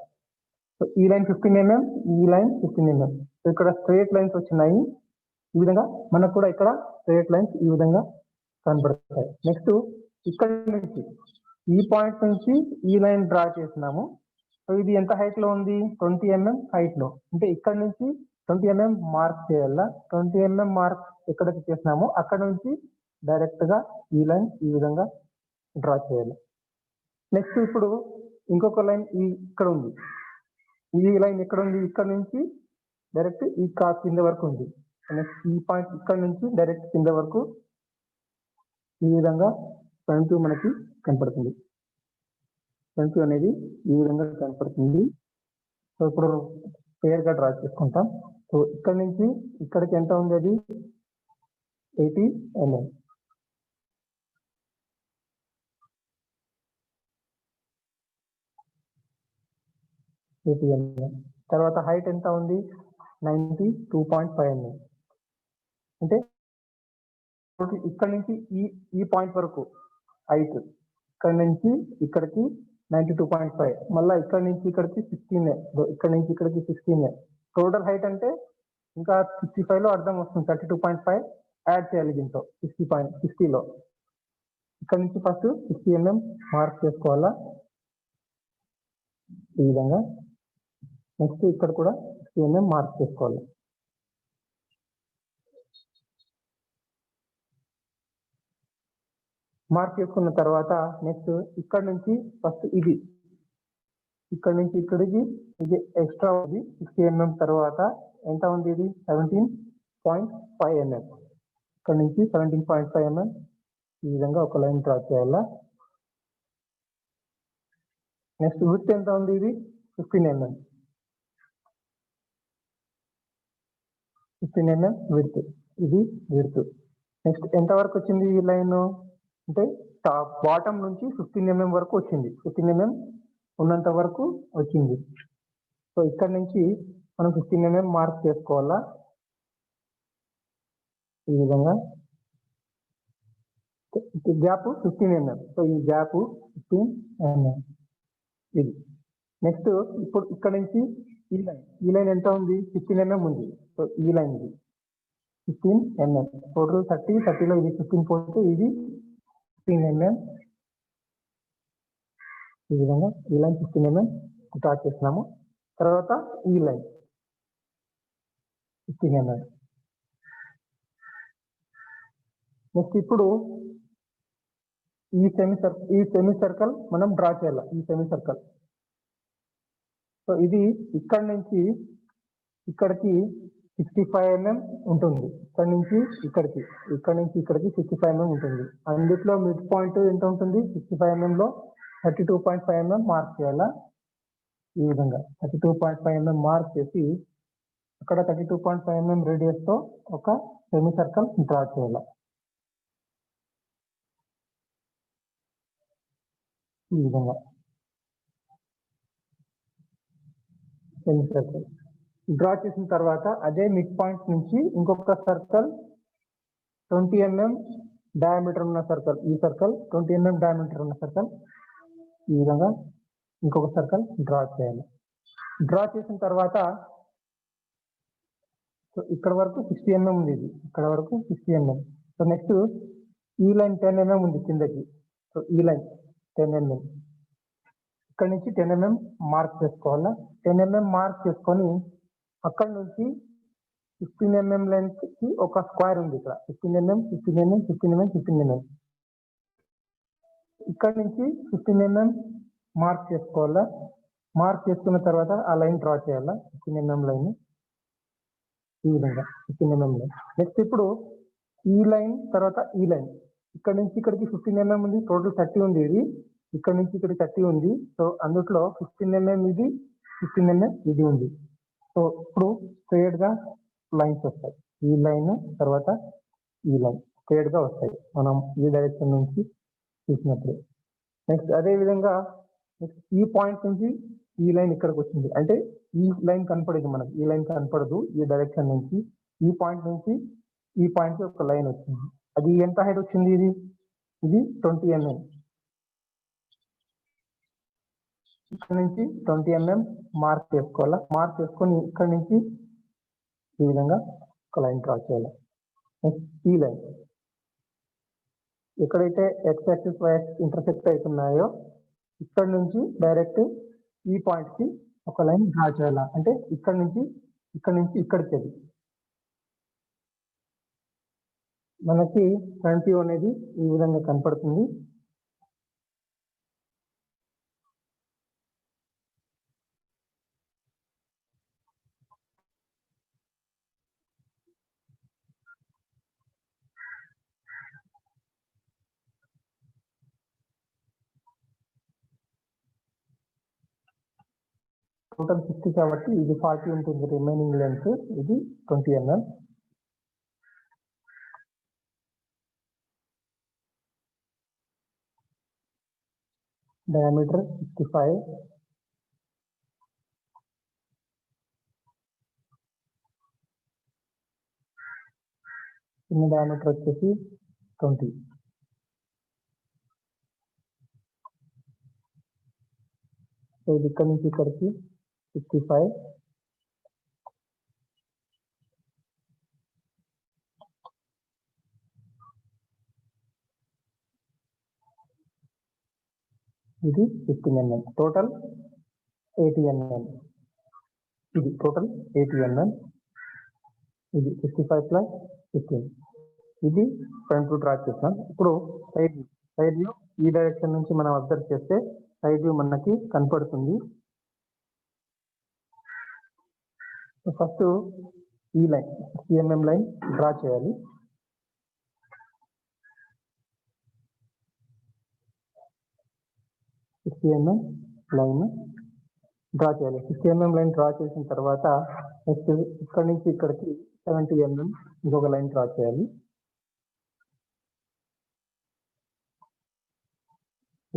సో ఈ లైన్ 15 mm, ఈ లైన్ 15 mm. సో ఇక్కడ స్ట్రైట్ లైన్స్ వచ్చినాయి. ఈ విధంగా మనకు కూడా ఇక్కడ స్ట్రైట్ లైన్స్ ఈ విధంగా కనబడతాయి. నెక్స్ట్ ఇక్కడ నుంచి ఈ పాయింట్ నుంచి ఈ లైన్ డ్రా చేసినాము. సో ఇది ఎంత హైట్ లో ఉంది? 20 mm హైట్ లో. అంటే ఇక్కడ నుంచి 20 mm మార్క్ చేయాలా. 20 mm మార్క్ ఎక్కడికి చేసినామో అక్కడ నుంచి డైరెక్ట్ గా ఈ లైన్ ఈ విధంగా డ్రా చేయాలి. నెక్స్ట్ ఇప్పుడు ఇంకొక లైన్ ఇక్కడ ఉంది. ఈ లైన్ ఎక్కడ ఉంది? ఇక్కడ నుంచి డైరెక్ట్ ఈ కింద వరకు ఉంది. నెక్స్ట్ ఈ పాయింట్ ఇక్కడ నుంచి డైరెక్ట్ కింద వరకు ఈ విధంగా ఫ్రంట్ వ్యూ మనకి కనపడుతుంది. ఫ్రంట్ వ్యూ అనేది ఈ విధంగా కనపడుతుంది. సో ఇప్పుడు క్లియర్ గా డ్రా చేసుకుంటాం. సో ఇక్కడ నుంచి ఇక్కడికి ఎంత ఉంది? అది 80 mm. తర్వాత హైట్ ఎంత ఉంది? 92.5 mm. అంటే ఇక్కడ నుంచి ఈ పాయింట్ వరకు హైట్ ఇక్కడ నుంచి ఇక్కడికి 92.5, మళ్ళీ ఇక్కడ నుంచి ఇక్కడికి 16, ఇక్కడ నుంచి ఇక్కడికి 16. టోటల్ హైట్ అంటే ఇంకా 65 లో అర్థం వస్తుంది. 32.5 యాడ్ చేయాలి దీంతో 60లో. ఇక్కడ నుంచి ఫస్ట్ 60 mm మార్క్ చేసుకోవాలా ఈ విధంగా. నెక్స్ట్ ఇక్కడ కూడా 60 mm మార్క్ చేసుకోవాలి. మార్క్ చేసుకున్న తర్వాత నెక్స్ట్ ఇక్కడ నుంచి ఫస్ట్ ఇది ఇక్కడ నుంచి ఇక్కడికి ఇది ఎక్స్ట్రా ఉంది 60 mm. తర్వాత ఎంత ఉంది? ఇది 17.5 mm. ఇక్కడ నుంచి 17.5 mm ఈ విధంగా ఒక లైన్ డ్రా చేయాలా. నెక్స్ట్ విడ్త్ ఎంత ఉంది? ఇది 15 mm. 15 mm విడ్త్, ఇది విడ్త్. నెక్స్ట్ ఎంత వరకు వచ్చింది ఈ లైన్? అంటే బాటమ్ నుంచి 15 mm వరకు వచ్చింది. 15 mm ఉన్నంత వరకు వచ్చింది. సో ఇక్కడ నుంచి మనం 15 mm మార్క్ చేసుకోవాలా ఈ విధంగా. Gap 15 mm. సో ఈ గ్యాప్ 15 mm ఇది. నెక్స్ట్ ఇప్పుడు ఇక్కడ నుంచి ఈ లైన్ ఎంత ఉంది? 15 mm ఉంది. సో ఈ లైన్ ఇది 15 mm. టోటల్ 30లో ఇది 15 పోతే ఇది 15 mm. ఈ విధంగా ఈ లైన్ 15 mm డ్రా చేస్తున్నాము. తర్వాత ఈ లైన్ 15 mm. నెక్స్ట్ ఇప్పుడు ఈ సెమీ సర్కిల్ మనం డ్రా చేయాలి. ఈ సెమీ సర్కిల్, సో ఇది ఇక్కడ నుంచి ఇక్కడికి 65 mm ఉంటుంది. ఇక్కడ నుంచి ఇక్కడికి 65 mm ఉంటుంది. అందులో మిడ్ పాయింట్ ఎంత ఉంటుంది? 65 mm లో 32.5 mm మార్క్ చేయాలా ఈ విధంగా. 32.5 mm మార్క్ చేసి అక్కడ 32.5 mm రేడియస్ తో ఒక సెమీ సర్కిల్ డ్రా చేయాలి ఈ విధంగా. సెమీ సర్కిల్ డ్రా చేసిన తర్వాత అదే మిడ్ పాయింట్ నుంచి ఇంకొక సర్కిల్ 20 mm డయామీటర్ ఉన్న సర్కిల్, ఈ సర్కిల్ 20 mm డయామీటర్ ఉన్న సర్కిల్ ఈ విధంగా ఇంకొక సర్కిల్ డ్రా చేయాలి. డ్రా చేసిన తర్వాత సో ఇక్కడ వరకు 60 mm ఉంది, ఇది ఇక్కడ వరకు 60 mm. సో నెక్స్ట్ ఈ లైన్ 10 mm ఉంది కిందకి. సో ఈ లైన్ 10 mm, ఇక్కడ నుంచి 10 mm మార్క్ చేసుకోవాలా. 10 mm మార్క్ చేసుకొని అక్కడ నుంచి 15 mm లెంత్ కి ఒక స్క్వేర్ ఉంది ఇక్కడ. 15 mm 15 mm 15 mm 15 mm. ఇక్కడ నుంచి 15 mm మార్క్ చేసుకోవాలా. మార్క్ చేసుకున్న తర్వాత ఆ లైన్ డ్రా చేయాలా 15 mm లైన్ ఈ విధంగా 15 mm లైన్. నెక్స్ట్ ఇప్పుడు ఈ లైన్ తర్వాత ఈ లైన్ ఇక్కడ నుంచి ఇక్కడికి 15 mm ఉంది. టోటల్ 30 ఉంది. ఇది ఇక్కడ నుంచి ఇక్కడ 30 ఉంది. సో అందులో 15 mm ఇది 15 mm ఇది ఉంది. సో ఇప్పుడు స్ట్రైట్ గా లైన్స్ వస్తాయి. ఈ లైన్ తర్వాత ఈ లైన్ స్ట్రైట్ గా వస్తాయి మనం ఈ డైరెక్షన్ నుంచి చూసినప్పుడు. నెక్స్ట్ అదే విధంగా ఈ పాయింట్ నుంచి ఈ లైన్ ఇక్కడికి వచ్చింది, అంటే ఈ లైన్ కనపడదు మనకి, ఈ లైన్ కనపడదు ఈ డైరెక్షన్ నుంచి. ఈ పాయింట్ నుంచి ఈ పాయింట్ కి ఒక లైన్ వచ్చింది. అది ఎంత హైట్ వచ్చింది? ఇది 20 mm. ఇక్కడ నుంచి 20 mm మార్క్ చేసుకోవాలా. మార్క్ చేసుకొని ఇక్కడ నుంచి ఈ విధంగా ఒక లైన్ డ్రా చేయాలి. ఈ లైన్ ఎక్కడైతే X axis Y axis intersect అవుతున్నాయో ఇక్కడ నుంచి డైరెక్ట్ ఈ పాయింట్ కి ఒక లైన్ డ్రా చేయాలా. అంటే ఇక్కడ నుంచి ఇక్కడికి అది మనకి ఫ్రంట్ వ్యూ అనేది ఈ విధంగా కనపడుతుంది. టోటల్ 60 కాబట్టి ఇది 40 ఉంటుంది. రిమైనింగ్ లెంత్ ఇది 20 mm. డయామీటర్ 65. చిన్న డయామీటర్ వచ్చేసి 20. సో ఇది ఇక్కడ నుంచి ఇక్కడికి 65. ఇది 15 mm. Total 80 mm. ఇది టోటల్ 80 mm. ఇది 55 ప్లస్ 15. ఇది ఫ్రంట్ వ్యూ డ్రా చేస్తాం. ఇప్పుడు సైడ్ వ్యూ ఈ డైరెక్షన్ నుంచి మనం అబ్జర్వ్ చేస్తే సైడ్ వ్యూ మనకి కనపడుతుంది. ఫస్ట్ ఈ లైన్ 60 mm లైన్ డ్రా చేయాలి. లైన్ డ్రా చేయాలి. 60 mm లైన్ డ్రా చేసిన తర్వాత నెక్స్ట్ ఇక్కడ నుంచి ఇక్కడికి 70 mm ఇంకొక లైన్ డ్రా చేయాలి.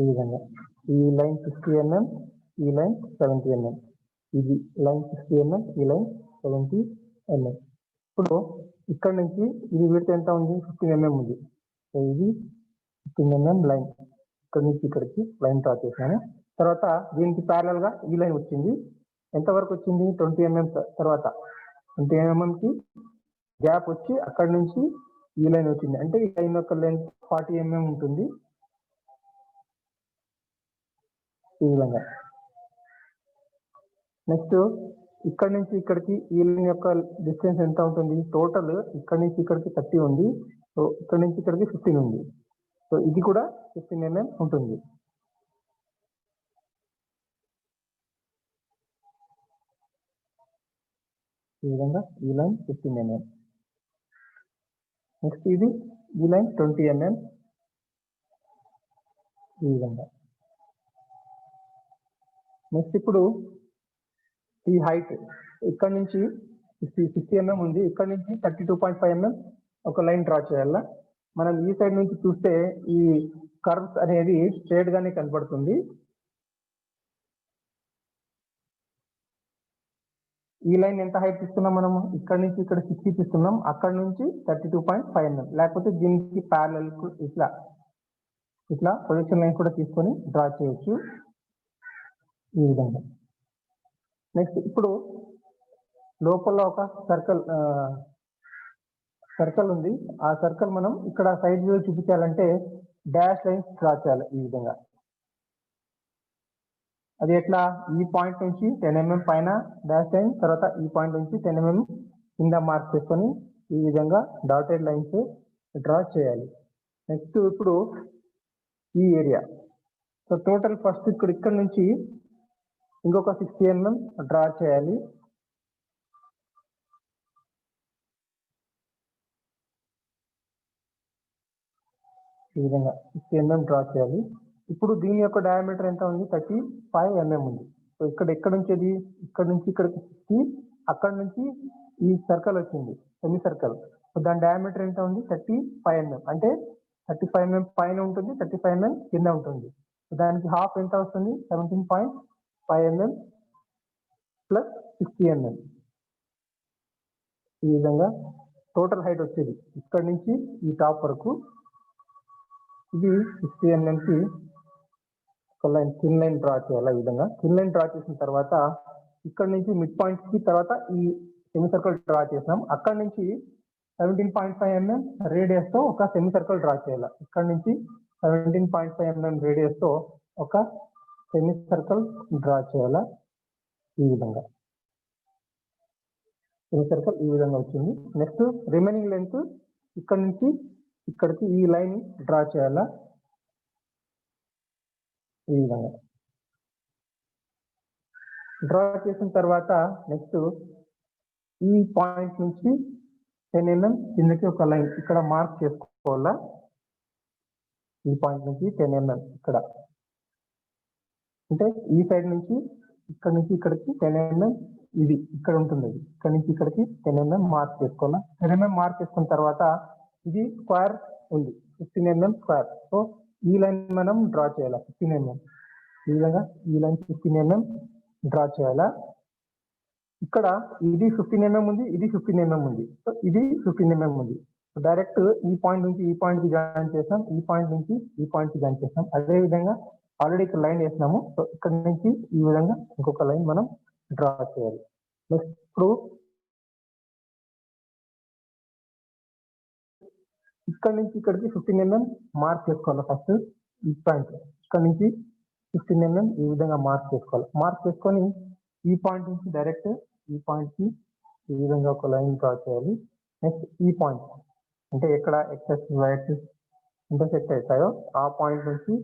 ఈ విధంగా ఈ లైన్ 60 mm, ఈ లైన్ 70 mm. ఇది లైన్ 60 mm, ఈ లైన్ 70 mm. ఇప్పుడు ఇక్కడ నుంచి ఇది విడ్త్ ఎంత ఉంది? 15 mm ఉంది. సో ఇది 15 mm లైన్ ఇక్కడ నుంచి ఇక్కడికి లైన్ డ్రా చేశాను. తర్వాత దీనికి ప్యారలల్ గా ఈ లైన్ వచ్చింది. ఎంత వరకు వచ్చింది? 20 mm తర్వాత 20 mm కి గ్యాప్ వచ్చి అక్కడ నుంచి ఈ లైన్ వచ్చింది. అంటే ఈ లైన్ యొక్క లెంత్ 40 mm ఉంటుంది. ఈ విధంగా నెక్స్ట్ ఇక్కడ నుంచి ఇక్కడికి ఈ లైన్ యొక్క డిస్టెన్స్ ఎంత ఉంటుంది? టోటల్ ఇక్కడ నుంచి ఇక్కడికి 30 ఉంది. సో ఇక్కడ నుంచి ఇక్కడికి 15 ఉంది. సో ఇది కూడా 15 mm ఉంటుంది. ఈ విధంగా ఈ లైన్ 15 mm. నెక్స్ట్ ఇది ఈ లైన్ 20 mm. ఈ విధంగా నెక్స్ట్ ఇప్పుడు ఈ హైట్ ఇక్కడ నుంచి 60 mm ఉంది. ఇక్కడ నుంచి 32.5 mm ఒక లైన్ డ్రా చేయాలా. మనం ఈ సైడ్ నుంచి చూస్తే ఈ కర్వ్స్ అనేది స్ట్రైట్ గానే కనపడుతుంది. ఈ లైన్ ఎంత హైట్ ఇస్తున్నాం మనము? ఇక్కడ నుంచి ఇక్కడ 60 ఇస్తున్నాం, అక్కడ నుంచి 32.5 mm. లేకపోతే దీనికి ప్యారలల్ ఇట్లా ప్రొజెక్షన్ లైన్ కూడా తీసుకొని డ్రా చేయొచ్చు ఈ విధంగా. నెక్స్ట్ ఇప్పుడు లోపల ఒక సర్కిల్ ఉంది. ఆ సర్కిల్ మనం ఇక్కడ సైడ్ వ్యూ చూపించాలంటే డాష్ లైన్స్ డ్రా చేయాలి ఈ విధంగా. అది ఎట్లా? ఈ పాయింట్ నుంచి 10 mm పైన డాష్ లైన్, తర్వాత ఈ పాయింట్ నుంచి 10 mm కింద మార్క్ చేసుకొని ఈ విధంగా డాటెడ్ లైన్స్ డ్రా చేయాలి. నెక్స్ట్ ఇప్పుడు ఈ ఏరియా, సో టోటల్ ఫస్ట్ ఇక్కడ నుంచి ఇంకొక 60 mm డ్రా చేయాలి. ఈ విధంగా 60 mm డ్రా చేయాలి. ఇప్పుడు దీని యొక్క డయామీటర్ ఎంత ఉంది? 35 mm ఉంది. సో ఇక్కడ నుంచి ఇది ఇక్కడ నుంచి ఇక్కడికి 60, అక్కడ నుంచి ఈ సర్కిల్ వచ్చింది, సెమీ సర్కిల్. సో దాని డయామీటర్ ఎంత ఉంది, 35 mm. అంటే 35 mm పైన ఉంటుంది, 35 mm కింద ఉంటుంది. సో దానికి హాఫ్ ఎంత వస్తుంది, 17.5 mm ప్లస్ 60 mm. ఈ విధంగా టోటల్ హైట్ వచ్చేది ఇక్కడ నుంచి ఈ టాప్ వరకు. ఇది 60 mm కి ఒక లైన్, థిన్ లైన్ డ్రా చేయాలి. ఈ విధంగా థిన్ లైన్ డ్రా చేసిన తర్వాత ఇక్కడ నుంచి మిడ్ పాయింట్ కి తర్వాత ఈ సెమీ సర్కిల్ డ్రా చేసినాం. అక్కడ నుంచి 17.5 mm రేడియస్ తో ఒక సెమీ సర్కిల్ డ్రా చేయాలి. ఇక్కడ నుంచి 17.5 mm రేడియస్ తో ఒక సెమీ సర్కిల్ డ్రా చేయాలి. ఈ విధంగా సెమీ సర్కిల్ ఈ విధంగా వచ్చింది. నెక్స్ట్ రిమైనింగ్ లెంత్ ఇక్కడ నుంచి ఇక్కడికి ఈ లైన్ డ్రా చేయాలా. ఈ విధంగా డ్రా చేసిన తర్వాత నెక్స్ట్ ఈ పాయింట్ నుంచి 10 mm కిందకి ఒక లైన్ ఇక్కడ మార్క్ చేసుకోవాలా. ఈ పాయింట్ నుంచి 10 mm ఇక్కడ, అంటే ఈ సైడ్ నుంచి ఇక్కడ నుంచి ఇక్కడికి 10 mm ఇది ఇక్కడ ఉంటుంది. ఇక్కడ నుంచి ఇక్కడికి 10 mm మార్క్ చేసుకోవాలా. 10 mm మార్క్ చేసుకున్న తర్వాత ఇది స్క్వేర్ ఉంది, 15 mm స్క్వేర్. సో ఈ లైన్ మనం డ్రా చేయాలా 15 mm. ఈ విధంగా ఈ లైన్ 15 mm డ్రా చేయాలా. ఇక్కడ ఇది 15 mm ఉంది, ఇది 15 mm ఉంది. సో ఇది 15 mm ఉంది. సో డైరెక్ట్ ఈ పాయింట్ నుంచి ఈ పాయింట్ కి జాయిన్ చేస్తాం, ఈ పాయింట్ నుంచి ఈ పాయింట్ కి జాయిన్ చేస్తాం. అదే విధంగా ఆల్రెడీ ఇక్కడ లైన్ వేసినాము. సో ఇక్కడ నుంచి ఈ విధంగా ఇంకొక లైన్ మనం డ్రా చేయాలి. నెక్స్ట్ ఇప్పుడు ఇక్కడ నుంచి ఇక్కడికి 15 mm మార్క్ చేసుకోవాలి. ఫస్ట్ ఈ పాయింట్ ఇక్కడ నుంచి 15 mm ఈ విధంగా మార్క్ చేసుకోవాలి. మార్క్ చేసుకొని ఈ పాయింట్ నుంచి డైరెక్ట్ ఈ పాయింట్ కి ఈ విధంగా ఒక లైన్ డ్రా చేయాలి. నెక్స్ట్ ఈ పాయింట్ అంటే ఎక్కడ ఎక్సెస్ వైట్ ఇంటర్సెక్ట్ అవుతాయో ఆ పాయింట్ నుంచి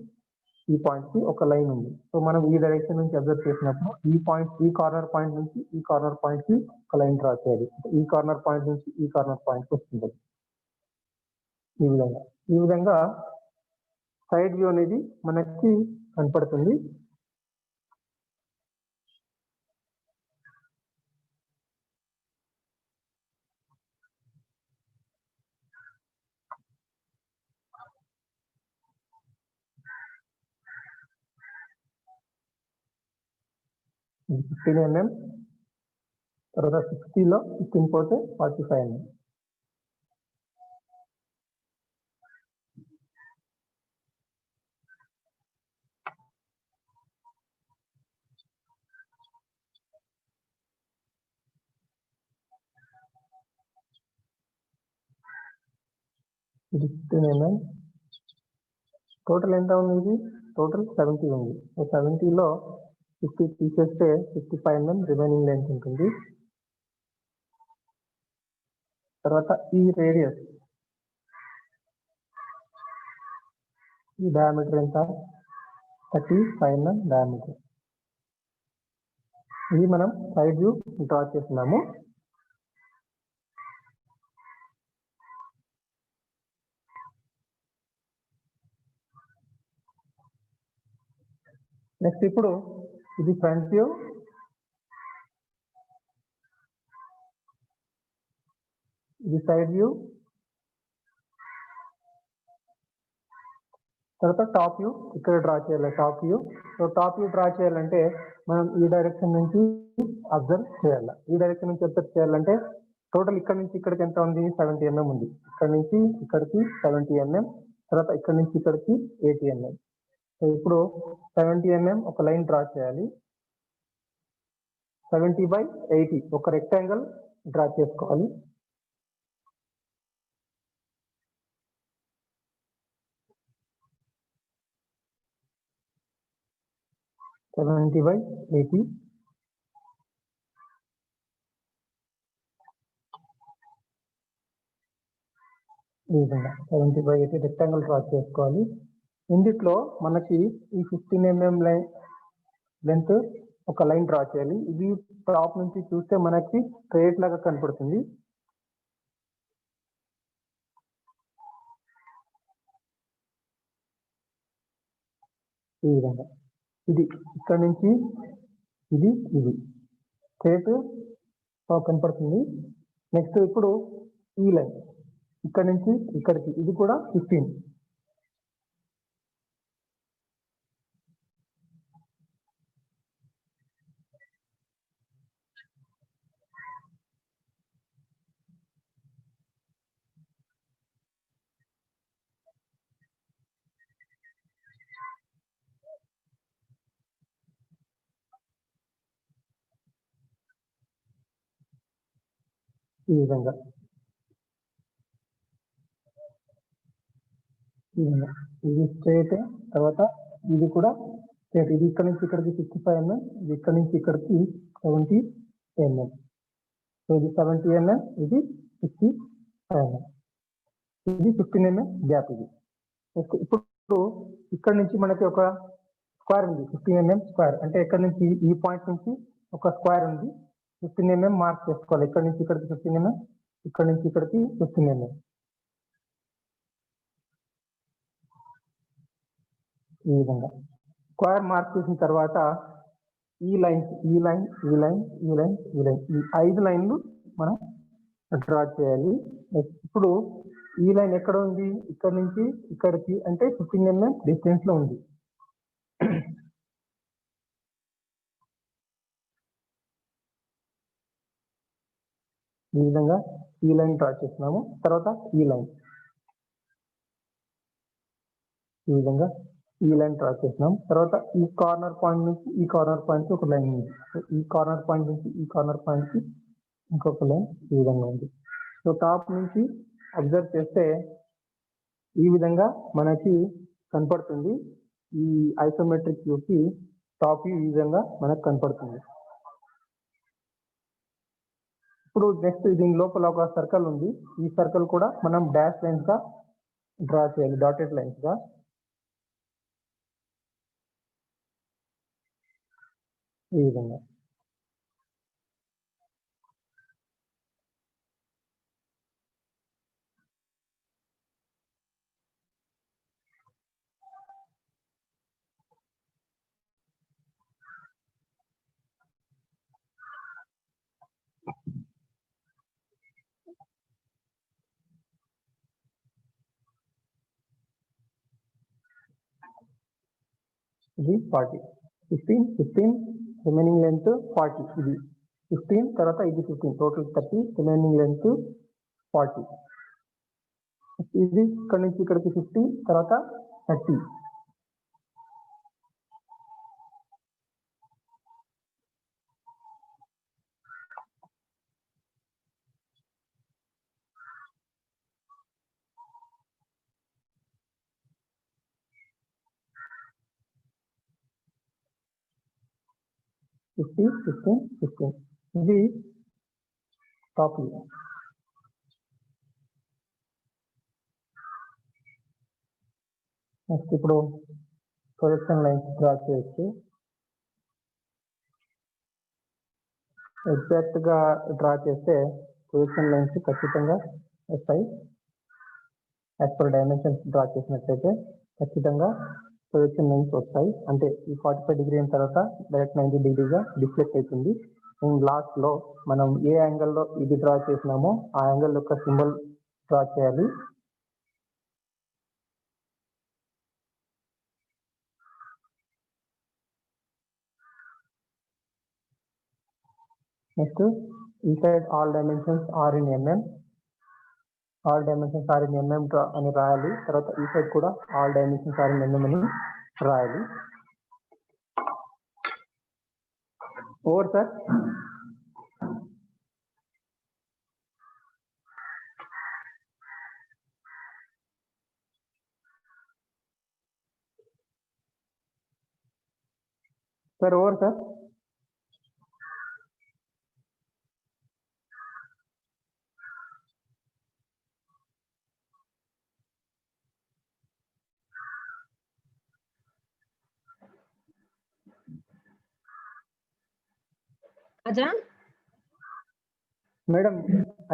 ఈ పాయింట్ కి ఒక లైన్ ఉంది. సో మనం ఈ డైరెక్షన్ నుంచి అబ్జర్వ్ చేసినప్పుడు ఈ పాయింట్, ఈ కార్నర్ పాయింట్ నుంచి ఈ కార్నర్ పాయింట్ కి ఒక లైన్ డ్రా చేయాలి. ఈ కార్నర్ పాయింట్ నుంచి ఈ కార్నర్ పాయింట్ కి వస్తుంది. ఈ విధంగా సైడ్ వ్యూ అనేది మనకి కనపడుతుంది. ఇది 15 mm, తర్వాత 60లో 15 పోతే 45 mm. ఇది 15 mm. టోటల్ ఎంత ఉంది, ఇది టోటల్ 70 ఉంది. 70లో 50 తీసేస్తే 55 mm రిమైనింగ్ లెంత్ ఉంటుంది. తర్వాత ఈ రేడియస్, ఈ డయామీటర్ ఎంత, 35 mm డయామీటర్. ఇది మనం సైడ్ వ్యూ డ్రా చేస్తున్నాము. నెక్స్ట్ ఇప్పుడు ఇది ఫ్రంట్ వ్యూ, ఇది సైడ్ వ్యూ, తర్వాత టాప్ వ్యూ ఇక్కడ డ్రా చేయాలి. Top view, so top view draw చేయాలంటే మనం ఈ డైరెక్షన్ నుంచి అబ్జర్వ్ చేయాలి. ఈ డైరెక్షన్ నుంచి అబ్జర్వ్ చేయాలంటే టోటల్ ఇక్కడ నుంచి ఇక్కడికి ఎంత ఉంది, 70 mm ఉంది. ఇక్కడ నుంచి ఇక్కడికి 70 mm, తర్వాత ఇక్కడ నుంచి ఇక్కడికి 80 mm. సో ఇప్పుడు 70 mm ఒక లైన్ డ్రా చేయాలి. 70/80 ఒక రెక్టాంగిల్ డ్రా చేసుకోవాలి. ఈ విధంగా 70/80 రెక్టాంగిల్ డ్రా చేసుకోవాలి. ఇందులో మనకి ఈ 15 mm లెంత్ ఒక లైన్ డ్రా చేయాలి. ఇది టాప్ నుంచి చూస్తే మనకి స్ట్రైట్ లాగా కనపడుతుంది. ఈ విధంగా ఇది ఇక్కడ నుంచి ఇది స్ట్రేట్ కనపడుతుంది. నెక్స్ట్ ఇప్పుడు ఈ లైన్ ఇక్కడ నుంచి ఇక్కడికి ఇది కూడా 15. ఈ విధంగా ఇది స్ట్రేట్. తర్వాత ఇది కూడా స్ట్రేట్. ఇది ఇక్కడ నుంచి ఇక్కడికి 55 mm, ఇది ఇక్కడ నుంచి ఇక్కడికి 70 mm. సో ఇది 70 mm, ఇది 65 mm, ఇది 15 mm గ్యాప్. ఇది ఇప్పుడు ఇక్కడ నుంచి మనకి ఒక స్క్వేర్ ఉంది, 15 mm స్క్వేర్. అంటే ఇక్కడ నుంచి ఈ పాయింట్ నుంచి ఒక స్క్వేర్ ఉంది, 15 mm మార్క్ చేసుకోవాలి. ఇక్కడ నుంచి ఇక్కడికి 15 mm, ఇక్కడ నుంచి ఇక్కడికి 15 mm. ఈ విధంగా స్క్వేర్ మార్క్ చేసిన తర్వాత ఈ లైన్ ఈ 5 లైన్లు మనం డ్రా చేయాలి. ఇప్పుడు ఈ లైన్ ఎక్కడ ఉంది? ఇక్కడ నుంచి ఇక్కడికి, అంటే 15 mm డిస్టెన్స్ లో ఉంది. ఈ విధంగా ఈ లైన్ డ్రా చేస్తున్నాము. తర్వాత ఈ లైన్, ఈ విధంగా ఈ లైన్ డ్రా చేస్తున్నాం. తర్వాత ఈ కార్నర్ పాయింట్ నుంచి ఈ కార్నర్ పాయింట్ ఒక లైన్ ఉంది. ఈ కార్నర్ పాయింట్ నుంచి ఈ కార్నర్ పాయింట్ కి ఇంకొక లైన్ ఈ విధంగా ఉంది. సో టాప్ నుంచి అబ్జర్వ్ చేస్తే ఈ విధంగా మనకి కనపడుతుంది. ఈ ఐసోమెట్రిక్ వ్యూ కి టాప్ వ్యూ ఈ విధంగా మనకు కనపడుతుంది. ఇప్పుడు నెక్స్ట్ దీని లోపల ఒక సర్కిల్ ఉంది. ఈ సర్కిల్ కూడా మనం డాష్ లైన్స్ గా డ్రా చేయాలి, డాటెడ్ లైన్స్ గా. ఈ విధంగా ఇది 40, 15 రిమైనింగ్ లెంత్ 40. ఇది 15, తర్వాత ఇది 15, టోటల్ 30, రిమైనింగ్ లెంత్ 40. ఇది ఇక్కడ నుంచి ఇక్కడికి 50, తర్వాత 30. ఇది టాప్ వ్యూ. నెక్స్ట్ ఇప్పుడు ప్రొజెక్షన్ లైన్స్ డ్రా చేయొచ్చు. ఎగ్జాక్ట్ గా డ్రా చేస్తే ప్రొజెక్షన్ లైన్స్ ఖచ్చితంగా వస్తాయి. యాజ్ పర్ డైమెన్షన్స్ డ్రా చేసినట్లయితే ఖచ్చితంగా ప్రొజెక్షన్ లైన్స్ వస్తాయి. అంటే ఈ 45 డిగ్రీ అయిన తర్వాత డైరెక్ట్ 90 డిగ్రీగా డిఫ్లెక్ట్ అవుతుంది. లాస్ట్ లో మనం ఏ యాంగిల్లో ఇది డ్రా చేసినామో ఆ యాంగిల్ యొక్క సింబల్ డ్రా చేయాలి. Next inside all dimensions are in mm, all dimensions are in mm అని రాయాలి. తర్వాత ఈ సైడ్ కూడా all dimensions are in mm అని రాయాలి. Over sir. Sir over sir. Kaja madam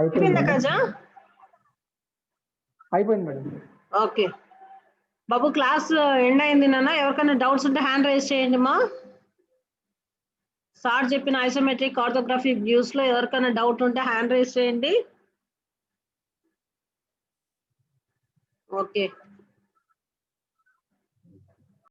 అయిపోయింది కాజా? అయిపోయింది మేడం. ఓకే బాబు, క్లాస్ ఎండ్ అయింది నాన్న. ఎవరికైనా డౌట్స్ ఉంటే హ్యాండ్ రైజ్ చేయండి మా. సార్ చెప్పిన ఐసోమెట్రిక్ ఆర్థోగ్రఫీ వ్యూస్ లో ఎవరికైనా డౌట్ ఉంటే హ్యాండ్ రైజ్ చేయండి. ఓకే